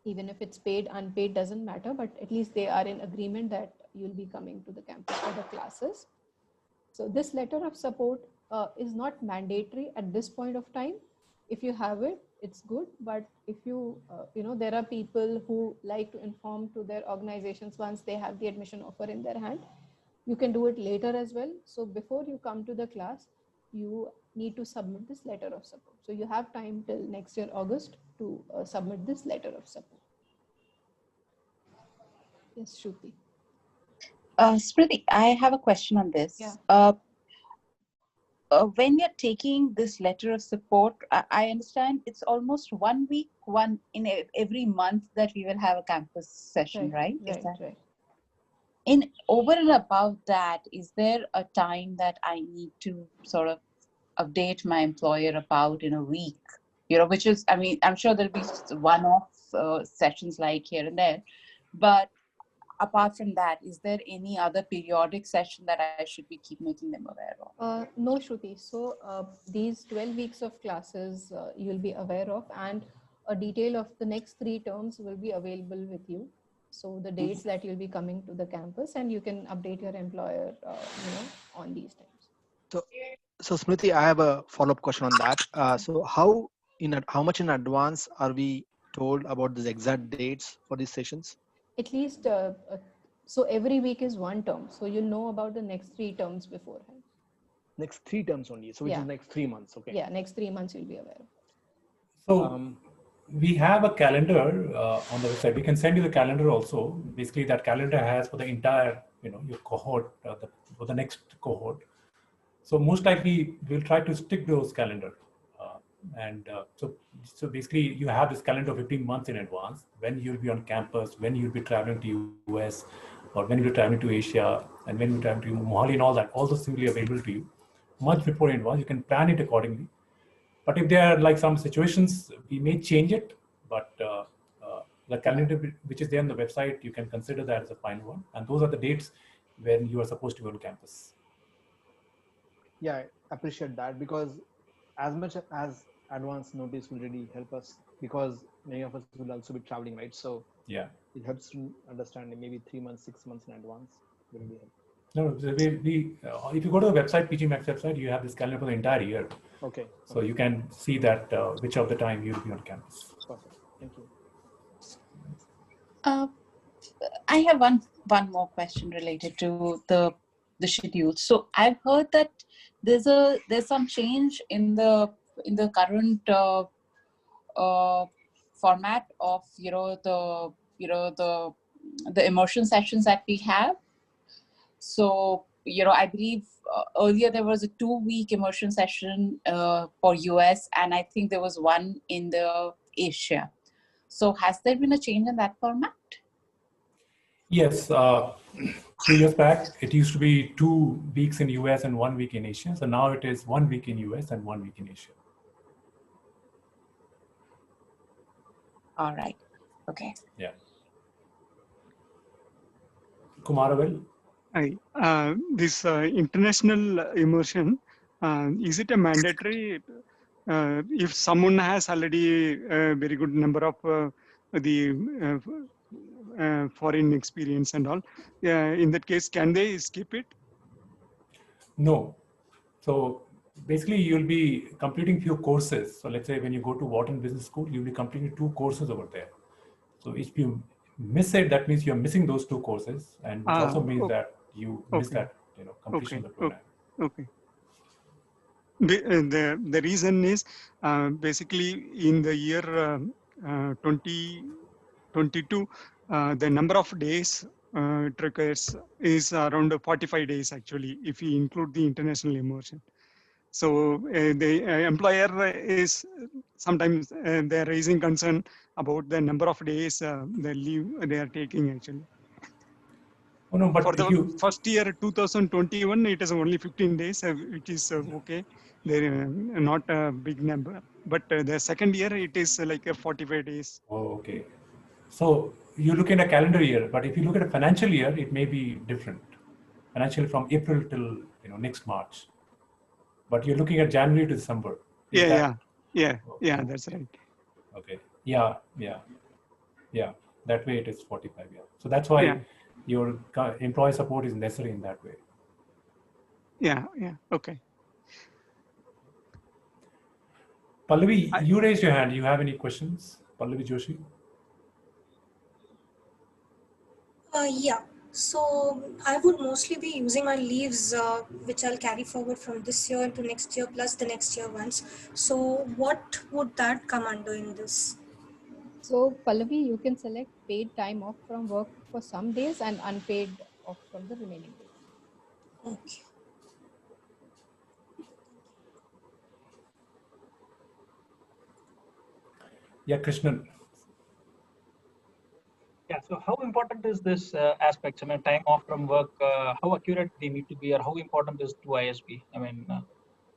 Even if it's paid, unpaid, doesn't matter, but at least they are in agreement that you'll be coming to the campus for the classes. So this letter of support is not mandatory at this point of time. If you have it, it's good. But if you, there are people who like to inform to their organizations once they have the admission offer in their hand. You can do it later as well. So before you come to the class, you need to submit this letter of support. So you have time till next year, August, to submit this letter of support. Yes, Shruti.
Smriti, I have a question on this.
Yeah.
When you're taking this letter of support, I understand it's almost 1 week, every month that we will have a campus session, right?
Right.
Over and above that, is there a time that I need to sort of update my employer about in a week? Which is, I'm sure there'll be one-off sessions like here and there, but apart from that, is there any other periodic session that I should be making them aware of?
No, Shruti. So these 12 weeks of classes you'll be aware of, and a detail of the next 3 terms will be available with you. So the dates that you'll be coming to the campus, and you can update your employer, on these times.
So Smriti, I have a follow-up question on that. So how much in advance are we told about the exact dates for these sessions?
At least, so every week is 1 term. So you'll know about the next 3 terms beforehand.
Next 3 terms only. So which is next 3 months. Okay.
Yeah, next 3 months you'll be aware.
So we have a calendar on the website. We can send you the calendar also. Basically, that calendar has for the entire, your cohort, for the next cohort. So most likely we'll try to stick to those calendar. So basically you have this calendar 15 months in advance, when you'll be on campus, when you'll be traveling to US, or when you're traveling to Asia, and when you're traveling to Mohali and all that, all those simply available to you. Much before in advance, you can plan it accordingly. But if there are like some situations, we may change it, but the calendar which is there on the website, you can consider that as a final one. And those are the dates when you are supposed to go to campus.
Yeah, I appreciate that, because as much as advance notice will really help us, because many of us will also be traveling, right? So
yeah,
it helps to understand maybe 3 months, 6 months in advance will really help.
No, if you go to the website, PGPMAX website, you have this calendar for the entire year.
Okay.
So you can see that which of the time you'll be on campus.
Perfect. Thank you.
I have one more question related to the schedule. So I've heard that there's some change in the current format of the immersion sessions that we have. So I believe earlier there was a 2-week immersion session for US, and I think there was one in the Asia. So has there been a change in that format?
Yes, 2 years back, it used to be 2 weeks in US and 1 week in Asia. So now it is 1 week in US and 1 week in Asia.
All right. Okay.
Yeah. Kumaravel?
This international immersion, is it a mandatory if someone has already a very good number of the foreign experience and all? In that case, can they skip it?
No. So basically, you'll be completing few courses. So let's say when you go to Wharton Business School, you'll be completing 2 courses over there. So if you miss it, that means you're missing those 2 courses, and which also means that you miss that completion of the program.
Okay. The reason is basically in the year 2022, the number of days it requires is around 45 days actually, if we include the international immersion. So the employer is sometimes they're raising concern about the number of days the leave they are taking actually.
Oh, no, but
for the first year 2021, it is only 15 days, which is okay. They're not a big number. But the second year, it is like 45 days.
Oh, okay. So you look in a calendar year, but if you look at a financial year, it may be different. Financial from April till next March. But you're looking at January to December.
Yeah, that's right.
Okay. Yeah. That way it is 45. Yeah. So that's why your employee support is necessary in that way.
Yeah. Okay.
Pallavi, you raised your hand. You have any questions? Pallavi Joshi?
Yeah. So I would mostly be using my leaves, which I'll carry forward from this year into next year, plus the next year ones. So what would that come under in this?
So Pallavi, you can select paid time off from work for some days and unpaid off from the remaining days.
Okay.
Yeah, Krishnan.
Yeah, so how important is this aspect? I mean, time off from work, how accurate they need to be, or how important is to ISB? I mean,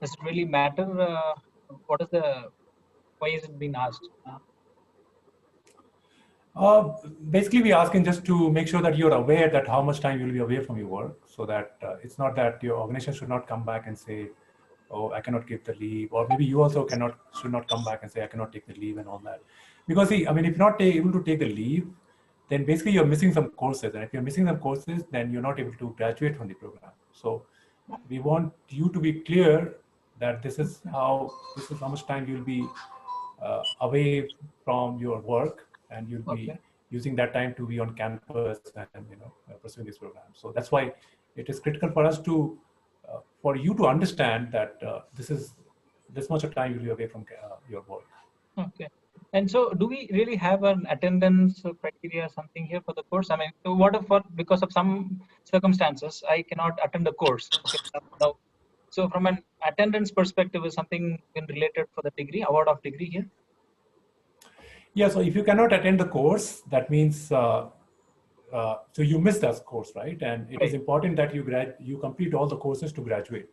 does it really matter? Why is it being asked?
Basically, we're asking just to make sure that you're aware that how much time you'll be away from your work, so that it's not that your organization should not come back and say, oh, I cannot give the leave, or maybe you also should not come back and say, I cannot take the leave and all that. Because see, I mean, if you're not able to take the leave, then basically you're missing some courses. And if you're missing some courses, then you're not able to graduate from the program. So we want you to be clear that this is how much time you'll be away from your work, and you'll be using that time to be on campus and pursuing this program. So that's why it is critical for us to, for you to understand that this much of time you'll be away from your work.
Okay. And so do we really have an attendance criteria, something here for the course? I mean, so what if because of some circumstances, I cannot attend the course? Okay. So from an attendance perspective, is something been related for the degree, award of degree here?
Yeah, so if you cannot attend the course, that means, so you missed that course, right? And it is important that you complete all the courses to graduate.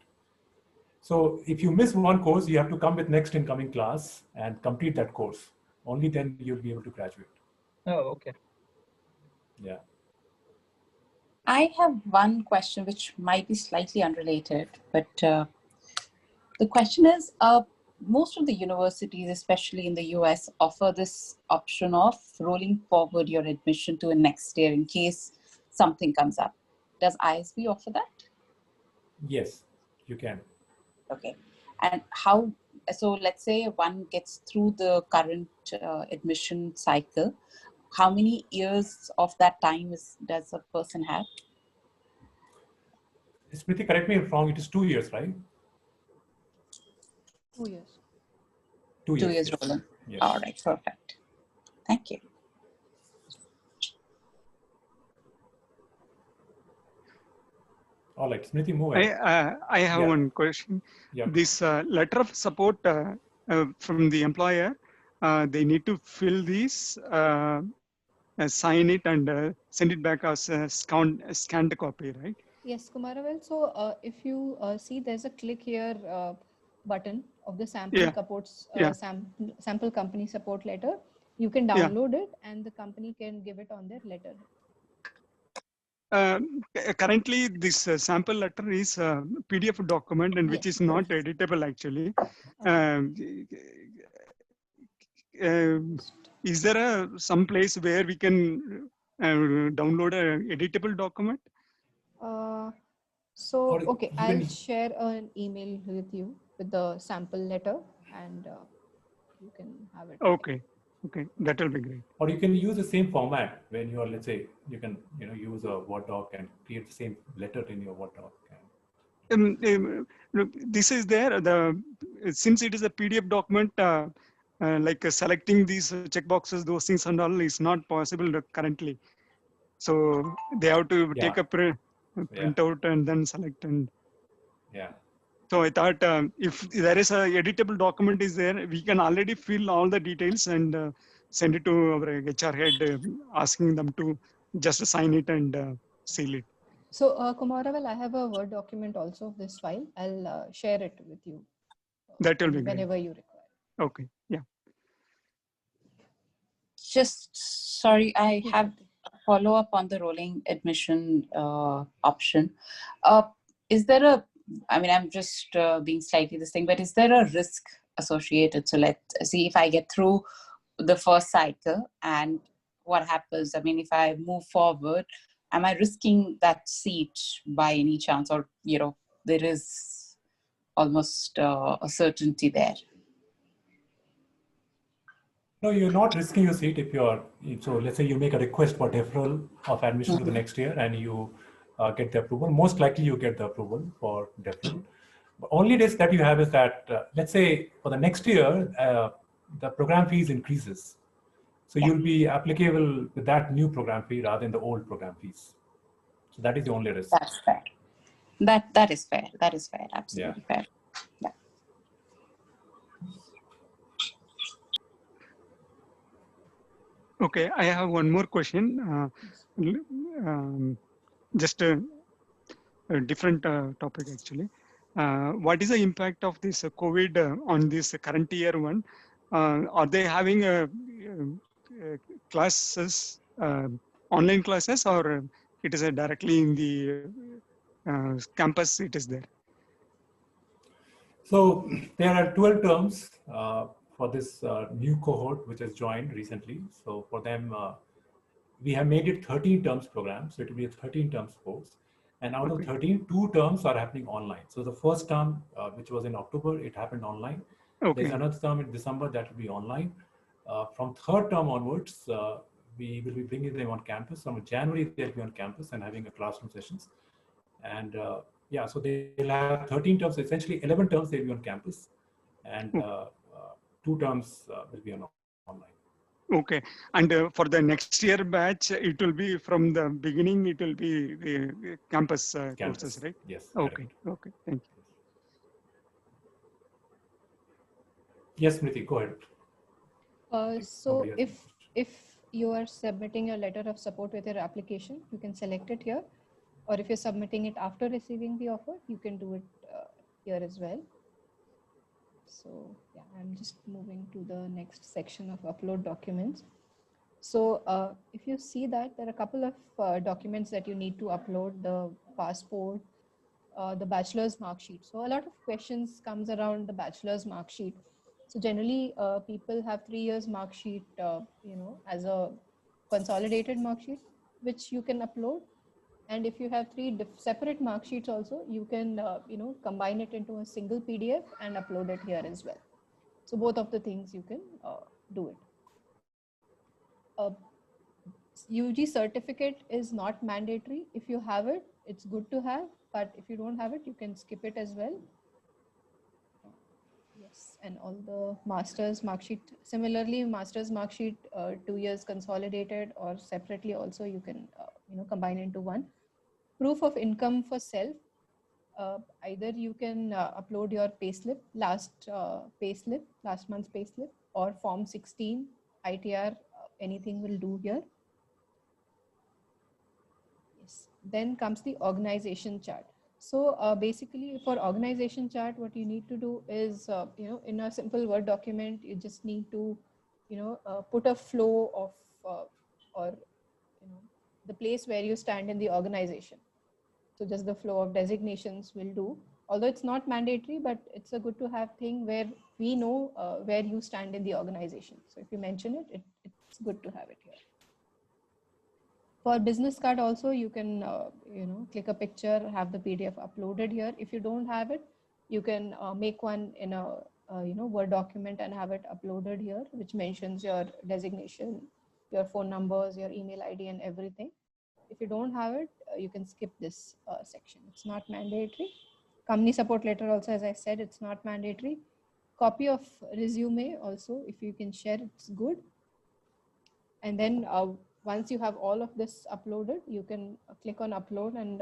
So if you miss one course, you have to come with next incoming class and complete that course. Only then you'll be able to graduate.
Oh, okay.
Yeah.
I have one question which might be slightly unrelated, but the question is, most of the universities, especially in the US, offer this option of rolling forward your admission to a next year in case something comes up. Does ISB offer that?
Yes, you can.
Okay. And how, so let's say one gets through the current admission cycle, how many years of that time does a person have?
Smriti, correct me if wrong, it is 2 years, right?
2 years.
2 years.
2 years
yes.
rolling.
Yes.
All right, perfect. Thank you.
All right, Smriti, move ahead.
I have one question.
Yeah.
This letter of support from the employer, they need to fill this, sign it, and send it back as a scanned copy, right?
Yes, Kumaravel. So if you see, there's a click here button of the sample sample company support letter. You can download it, and the company can give it on their letter.
Currently, this sample letter is a PDF document and which is not editable actually. Um, is there some place where we can download an editable document?
So, okay, I'll share an email with you with the sample letter and you can have it.
Okay, okay, that will be great.
Or you can use the same format when you are, let's say, you can use a Word doc and create the same letter in your Word doc.
This is there. Since it is a PDF document, selecting these checkboxes, those things and all is not possible currently. So they have to take a print out and then select. And so I thought if there is a editable document is there, we can already fill all the details and send it to our HR head, asking them to just sign it and seal it.
So Kumaravel, I have a Word document also of this file. I'll share it with you.
That will be
whenever
great.
you require.
Okay, yeah.
Just sorry, I have a follow up on the rolling admission option. Is there a, I mean, I'm just being slightly this thing, but is there a risk associated? So let's see if I get through the first cycle and what happens. I mean, if I move forward, am I risking that seat by any chance, or, you know, there is almost a certainty there?
No, you're not risking your seat if you're, so let's say you make a request for deferral of admission to the next year and you get the approval. Most likely you get the approval for deferral. The only risk that you have is that, let's say for the next year, the program fees increases. So you'll be applicable with that new program fee rather than the old program fees. So that is the only risk.
That's fair. That is fair. That is fair. Absolutely fair. Yeah.
Okay, I have one more question. Just a different topic actually. What is the impact of this COVID on this current year one? Are they having classes, online classes, or it is directly in the campus? It is there.
So there are 12 terms for this new cohort which has joined recently. So for them, we have made it 13 terms program. So it will be a 13 terms course. And out of 13, 2 terms are happening online. So the first term, which was in October, it happened online.
Okay.
There's another term in December that will be online. From third term onwards, we will be bringing them on campus. From January, they'll be on campus and having a classroom sessions. And yeah, so they'll have 13 terms, essentially 11 terms they'll be on campus, and 2 terms will be on online.
Okay, and for the next year batch, it will be from the beginning. It will be the campus courses, right?
Yes.
Okay.
Correct.
Okay. Thank you.
Yes, Smriti, go ahead.
So if you are submitting a letter of support with your application, you can select it here. Or if you're submitting it after receiving the offer, you can do it here as well. So yeah, I'm just moving to the next section of upload documents. So if you see that there are a couple of documents that you need to upload: the passport, the bachelor's mark sheet. So a lot of questions comes around the bachelor's mark sheet. So generally people have 3 years mark sheet, as a consolidated mark sheet, which you can upload. And if you have 3 separate mark sheets also, you can, combine it into a single PDF and upload it here as well. So both of the things you can do it. UG certificate is not mandatory. If you have it, it's good to have, but if you don't have it, you can skip it as well. Yes, and all the master's mark sheet, similarly, master's mark sheet, 2 years consolidated or separately also, you can, combine into one. Proof of income for self, either you can upload your payslip, last month's payslip, or form 16, ITR, anything will do here. Yes. Then comes the organization chart. So basically for organization chart, what you need to do is, in a simple Word document, you just need to, put a flow of, or, the place where you stand in the organization. So just the flow of designations will do. Although it's not mandatory, but it's a good to have thing where we know where you stand in the organization. So if you mention it, it's good to have it here. For business card also, you can click a picture, have the PDF uploaded here. If you don't have it, you can make one in a Word document and have it uploaded here, which mentions your designation, your phone numbers, your email ID, and everything. If you don't have it, you can skip this section. It's not mandatory. Company support letter also, as I said, it's not mandatory. Copy of resume also, if you can share, it's good. And then once you have all of this uploaded, you can click on upload, and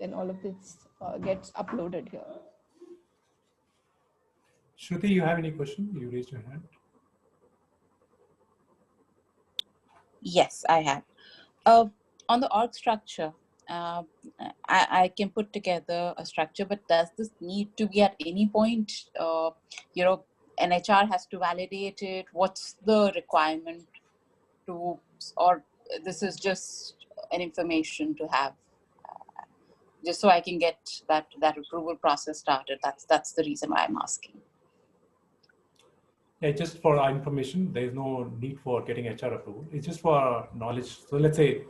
then all of this gets uploaded here.
Shruti, you have any question? You raised your hand.
Yes, I have. On the org structure, I can put together a structure, but does this need to be at any point? An HR has to validate it. What's the requirement to, or this is just an information to have, just so I can get that approval process started? That's the reason why I'm asking.
Yeah, just for our information, there is no need for getting HR approval. It's just for our knowledge. So let's say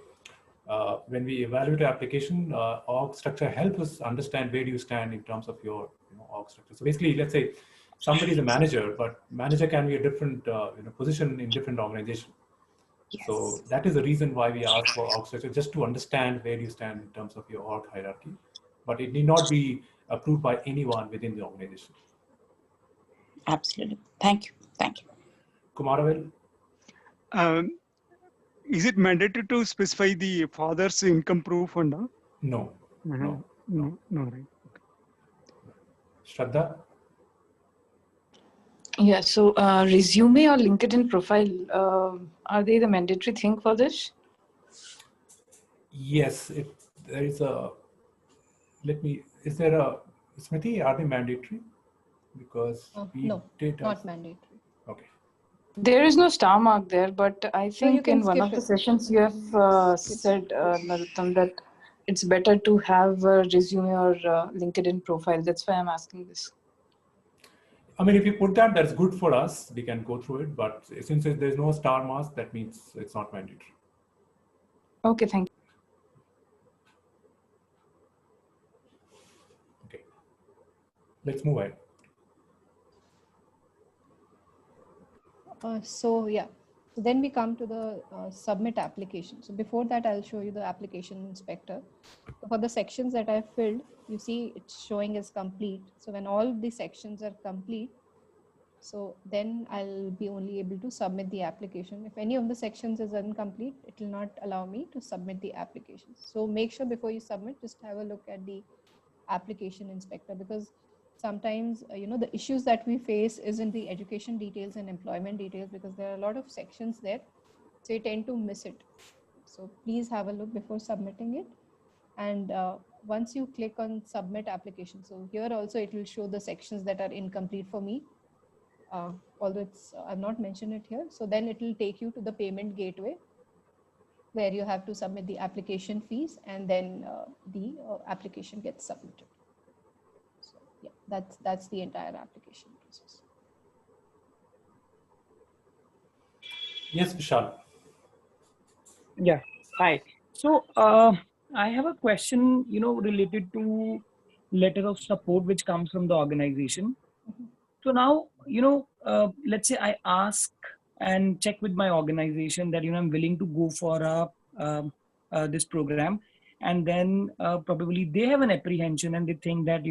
when we evaluate an application, org structure helps us understand where do you stand in terms of your org structure. So basically, let's say somebody is a manager, but manager can be a different position in different organization. Yes. So that is the reason why we ask for org structure, just to understand where you stand in terms of your org hierarchy. But it need not be approved by anyone within the organization.
Absolutely. Thank you. Thank you.
Kumaravel?
Is it mandatory to specify the father's income proof and all?
No.
No, right.
Shraddha?
Yeah, so resume or LinkedIn profile, are they the mandatory thing for this?
Yes, there is a, is there a, Smriti, are they mandatory? Because
no, not mandatory.
Okay.
There is no star mark there, but I think in one of the
it.
sessions you have said, Narottam, that it's better to have a resume or LinkedIn profile. That's why I'm asking this.
I mean, if you put that, that's good for us. We can go through it. But since there's no star mark, that means it's not mandatory.
Okay, thank you.
Okay. Let's move ahead.
So then we come to the submit application. So before that, I'll show you the application inspector. So for the sections that I filled, you see it's showing as complete. So when all the sections are complete, so then I'll be only able to submit the application. If any of the sections is incomplete, it will not allow me to submit the application. So make sure before you submit, just have a look at the application inspector, because sometimes the issues that we face is in the education details and employment details, because there are a lot of sections there, so you tend to miss it. So please have a look before submitting it. And once you click on submit application, so here also it will show the sections that are incomplete for me, although I've not mentioned it here. So then it will take you to the payment gateway, where you have to submit the application fees, and then the application gets submitted. So yeah, that's the entire application process.
Yes, Vishal.
Yeah, hi. So I have a question, related to letter of support which comes from the organization. So now, let's say I ask and check with my organization that, I'm willing to go for this program. And then probably they have an apprehension and they think that,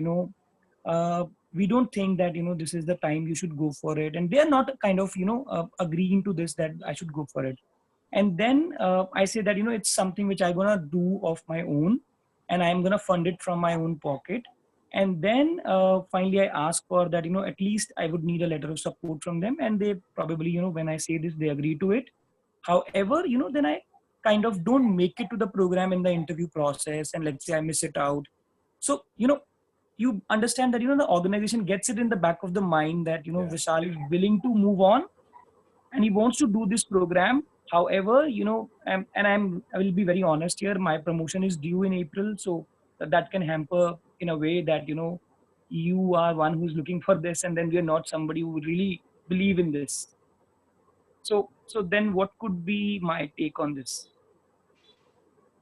we don't think that, this is the time you should go for it. And they're not kind of, agreeing to this, that I should go for it. And then I say that, it's something which I'm going to do of my own, and I'm going to fund it from my own pocket. And then finally I ask for that, at least I would need a letter of support from them. And they probably, when I say this, they agree to it. However, then I kind of don't make it to the program in the interview process, and let's say I miss it out. So, you understand that, the organization gets it in the back of the mind that, Vishal is willing to move on and he wants to do this program. However, I will be very honest here. My promotion is due in April, so that can hamper in a way that you are one who's looking for this, and then we are not somebody who really believe in this. So then, what could be my take on this,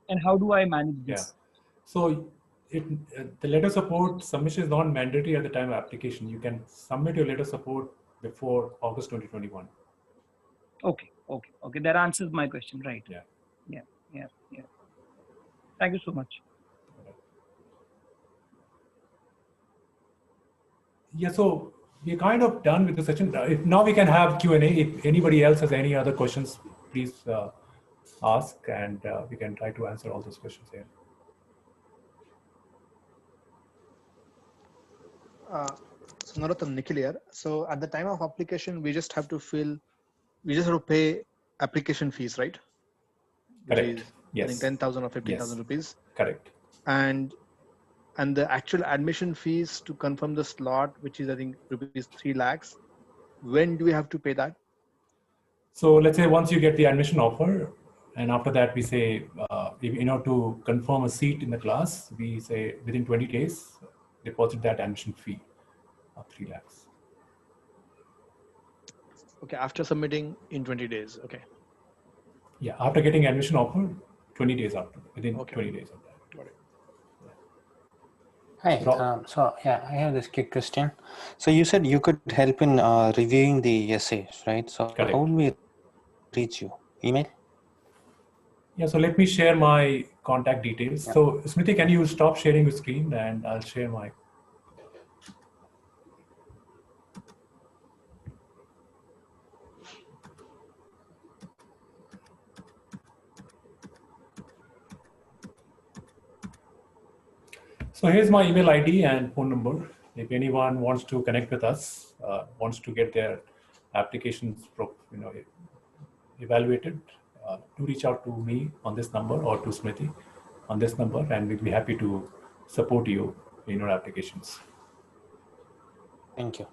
and how do I manage this?
Yeah. So the letter support submission is not mandatory at the time of application. You can submit your letter support before August 2021.
Okay. That answers my question, right?
Yeah.
Yeah. Thank you so much.
Yeah, so we're kind of done with the session. If now we can have Q&A. If anybody else has any other questions, please ask, and we can try to answer all those questions here.
So Narottam, Nikhil here. So at the time of application, we just have to pay application fees, right?
Correct.
Which is,
Yes.
I think 10,000 or 15,000
Yes.
rupees.
Correct.
And the actual admission fees to confirm the slot, which is I think rupees 3 lakhs. When do we have to pay that?
So let's say once you get the admission offer, and after that we say, in order to confirm a seat in the class, we say within 20 days, deposit that admission fee of 3 lakhs.
Okay, after submitting in 20 days. Okay.
Yeah, after getting admission offer, 20 days after, within 20 days of that.
Got it.
Hi, so yeah, I have this quick question. So you said you could help in reviewing the essays, right? So
Correct.
how will we reach you? Email?
Yeah, so let me share my contact details.
Yeah.
So Smriti, can you stop sharing your screen, and I'll share my. So here's my email ID and phone number. If anyone wants to connect with us, wants to get their applications, evaluated, do reach out to me on this number or to Smriti on this number, and we'll be happy to support you in your applications.
Thank you.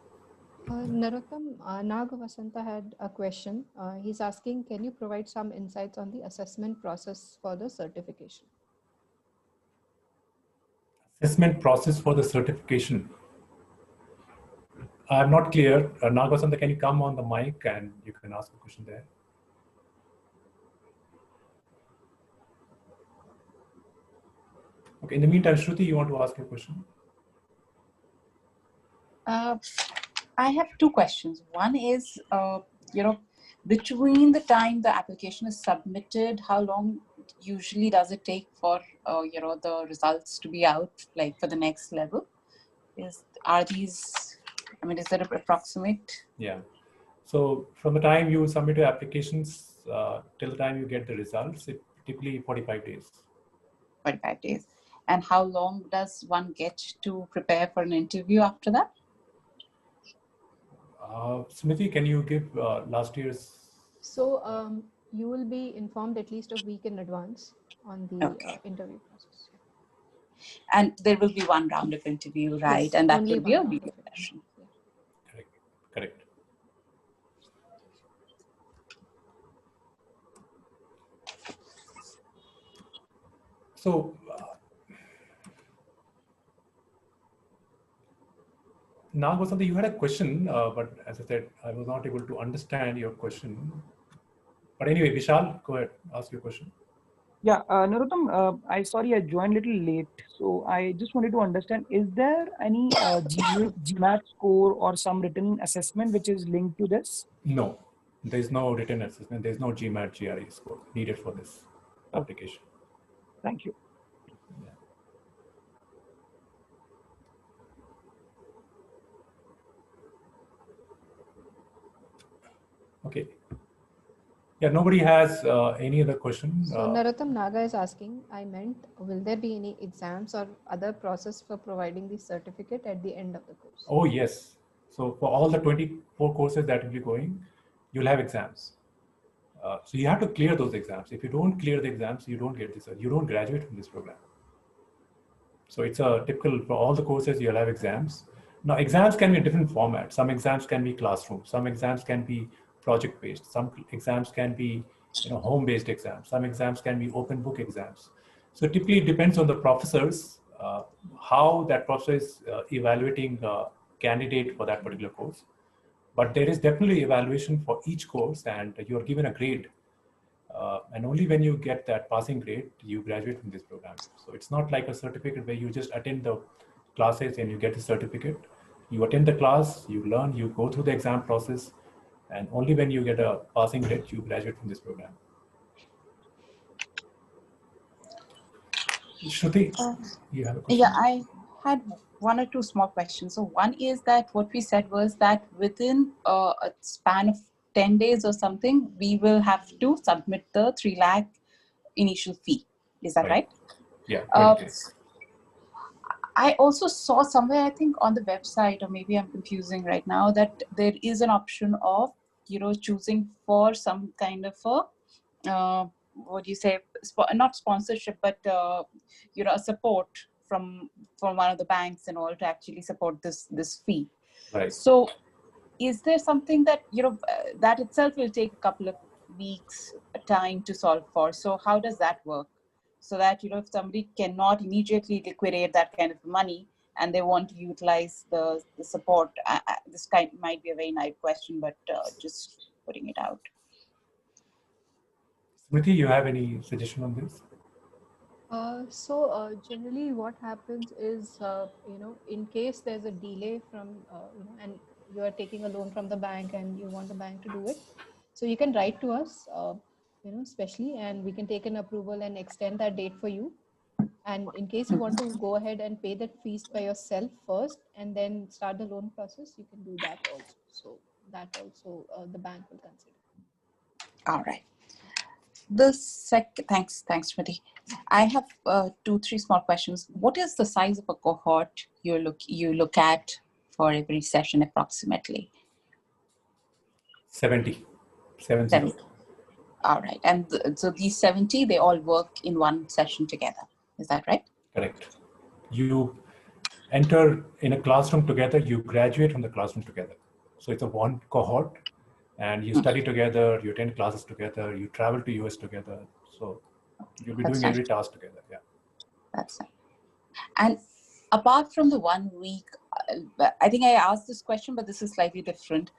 Narottam, Nag Vasanta had a question. He's asking, can you provide some insights on the assessment process for the certification?
Assessment process for the certification. I'm not clear. Nag Vasanta, can you come on the mic and you can ask a question there? Okay, in the meantime, Shruti, you want to ask a question?
I have two questions. One is, between the time the application is submitted, how long usually does it take for, the results to be out, like for the next level? Is there an approximate?
Yeah. So from the time you submit your applications till the time you get the results, it typically 45 days.
45 days. And how long does one get to prepare for an interview after that?
Smriti, can you give last year's?
So you will be informed at least a week in advance on the interview process.
And there will be one round of interview, right?
Yes,
and that
only
will be a
one
video session.
Yeah.
Correct. So Nag Vasanta, you had a question, but as I said, I was not able to understand your question. But anyway, Vishal, go ahead, ask your question.
Yeah, Narottam, I joined a little late, so I just wanted to understand, is there any GMAT score or some written assessment which is linked to this?
No, there's no written assessment. There's no GMAT GRE score needed for this application.
Thank you.
Okay. Yeah, nobody has any other question.
So Narottam, Naga is asking, will there be any exams or other process for providing the certificate at the end of the course?
Oh, yes. So for all the 24 courses that will be going, you'll have exams. So you have to clear those exams. If you don't clear the exams, you don't get this. You don't graduate from this program. So it's a typical for all the courses. You'll have exams. Now exams can be in different formats. Some exams can be classroom. Some exams can be project based. Some exams can be home-based exams. Some exams can be open book exams. So typically it depends on the professors, how that professor is evaluating candidate for that particular course. But there is definitely evaluation for each course, and you're given a grade. And only when you get that passing grade, you graduate from this program. So it's not like a certificate where you just attend the classes and you get the certificate. You attend the class, you learn, you go through the exam process, and only when you get a passing grade, you graduate from this program. Shruti, you have a question?
Yeah, I had one or two small questions. So one is that what we said was that within a span of 10 days or something, we will have to submit the 3 lakh initial fee. Is that right?
Yeah.
I also saw somewhere, I think on the website, or maybe I'm confusing right now, that there is an option of, choosing for some kind of a, what do you say, not sponsorship, but, a support from one of the banks and all to actually support this fee.
Right.
So is there something that, that itself will take a couple of weeks time to solve for? So how does that work? So that, if somebody cannot immediately liquidate that kind of money and they want to utilize the support, this might be a very naive question, but just putting it out.
Smriti, you have any suggestion on this?
Generally what happens is, in case there's a delay from, and you are taking a loan from the bank and you want the bank to do it, so you can write to us, especially, and we can take an approval and extend that date for you. And in case you want to go ahead and pay that fees by yourself first and then start the loan process, you can do that also. So that also the bank will consider.
All right. Thanks, Smriti. I have 2-3 small questions. What is the size of a cohort you look at for every session approximately?
70.
All right. And so these 70, they all work in one session together. Is that right?
Correct. You enter in a classroom together, you graduate from the classroom together. So it's a one cohort, and you study together, you attend classes together, you travel to US together. So you'll be doing every task together. Yeah.
That's nice. And apart from the 1 week, I think I asked this question, but this is slightly different.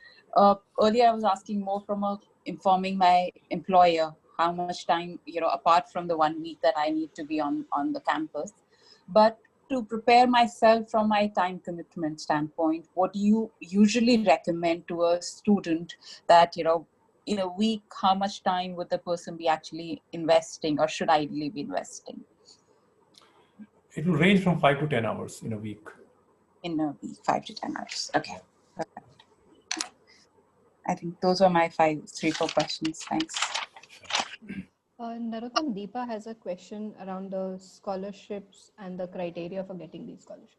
Earlier, I was asking more from informing my employer how much time, apart from the 1 week that I need to be on the campus. But to prepare myself from my time commitment standpoint, what do you usually recommend to a student that, in a week, how much time would the person be actually investing or should ideally be investing?
It will range from 5 to 10 hours in a week.
In a week, 5 to 10 hours. Okay. Perfect. I think those are my 3-4 questions. Thanks.
Narottam, Deepa has a question around the scholarships and the criteria for getting these scholarships.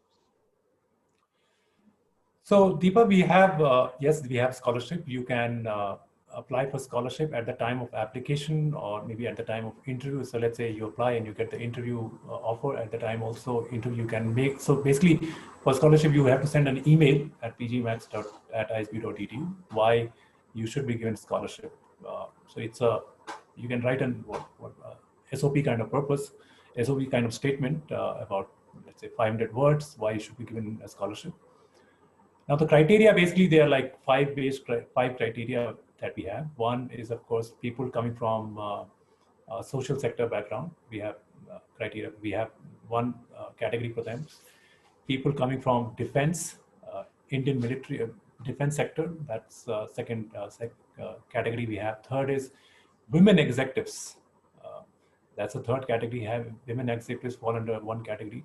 So Deepa, we have, yes, we have scholarship. You can apply for scholarship at the time of application or maybe at the time of interview. So let's say you apply and you get the interview offer at the time also interview you can make. So basically for scholarship, you have to send an email at pgmax@isb.edu why you should be given scholarship. So it's you can write an SOP kind of purpose, SOP kind of statement about, let's say 500 words, why you should be given a scholarship. Now the criteria, basically there are like 5 criteria that we have. One is of course people coming from social sector background. We have criteria. We have one category for them. People coming from defense, Indian military defense sector. That's second category we have. Third is women executives. That's the third category. Have women executives fall under one category.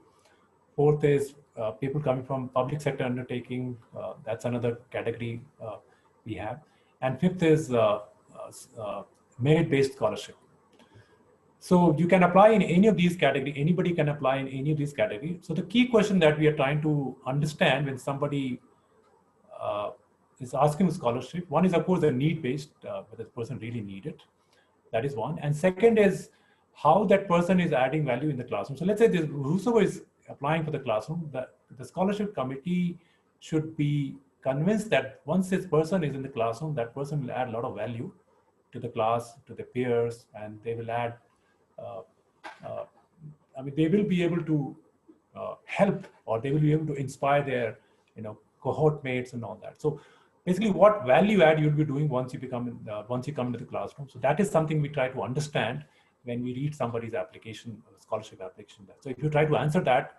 Fourth is people coming from public sector undertaking. That's another category we have. And fifth is merit-based scholarship. So you can apply in any of these categories. Anybody can apply in any of these categories. So the key question that we are trying to understand when somebody is asking for scholarship, one is of course the need-based, whether the person really need it. That is one. And second is how that person is adding value in the classroom. So let's say whosoever is applying for the classroom, the scholarship committee should be convinced that once this person is in the classroom, that person will add a lot of value to the class, to the peers, and they will add, they will be able to help, or they will be able to inspire their, cohort mates and all that. So basically what value add you'll be doing once you once you come into the classroom. So that is something we try to understand when we read somebody's application, scholarship application. So if you try to answer that,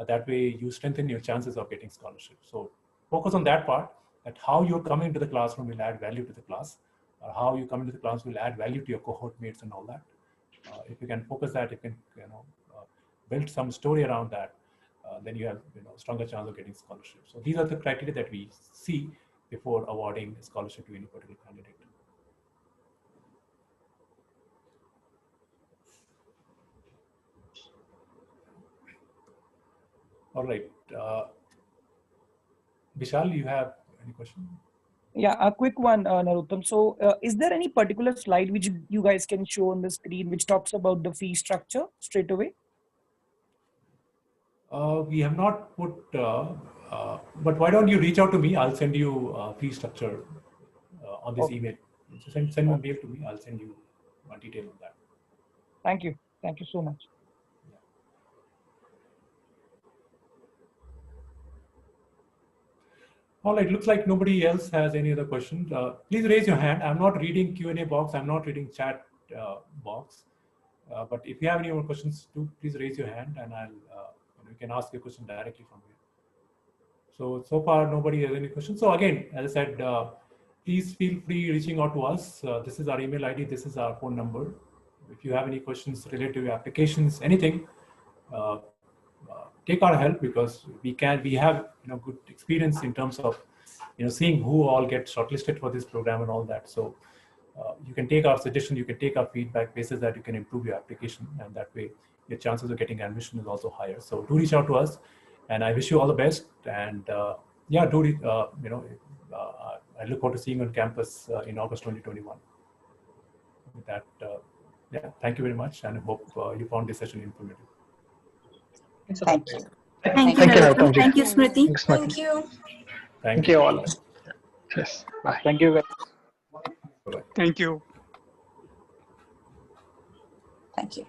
that way you strengthen your chances of getting scholarship. So focus on that part, that how you're coming into the classroom will add value to the class, or how you come into the class will add value to your cohort mates and all that. If you can focus that, you can build some story around that, then you have stronger chance of getting scholarship. So these are the criteria that we see before awarding a scholarship to any particular candidate. All right. Vishal, you have any question?
Yeah, a quick one, Narottam. So is there any particular slide which you guys can show on the screen which talks about the fee structure straight away?
We have not put, but why don't you reach out to me? I'll send you fee structure on this email. So send a mail to me. I'll send you more detail on that.
Thank you. Thank you so much.
All right, looks like nobody else has any other questions. Please raise your hand. I'm not reading Q&A box. I'm not reading chat box. But if you have any more questions, please raise your hand, and you can ask your question directly from here. So far, nobody has any questions. So again, as I said, please feel free reaching out to us. This is our email ID. This is our phone number. If you have any questions related to your applications, anything, take our help, because we have good experience in terms of seeing who all get shortlisted for this program and all that. So you can take our suggestion, you can take our feedback, basis that you can improve your application, and that way your chances of getting admission is also higher. So do reach out to us, and I wish you all the best. And yeah, I look forward to seeing you on campus in August 2021. With that, yeah, thank you very much, and I hope you found this session informative.
Thank you.
Thank you, Narottam. Thank you, Smriti.
Thank you.
Thank you all. Yes. Bye.
Thank you.
Thank you.
Thank you.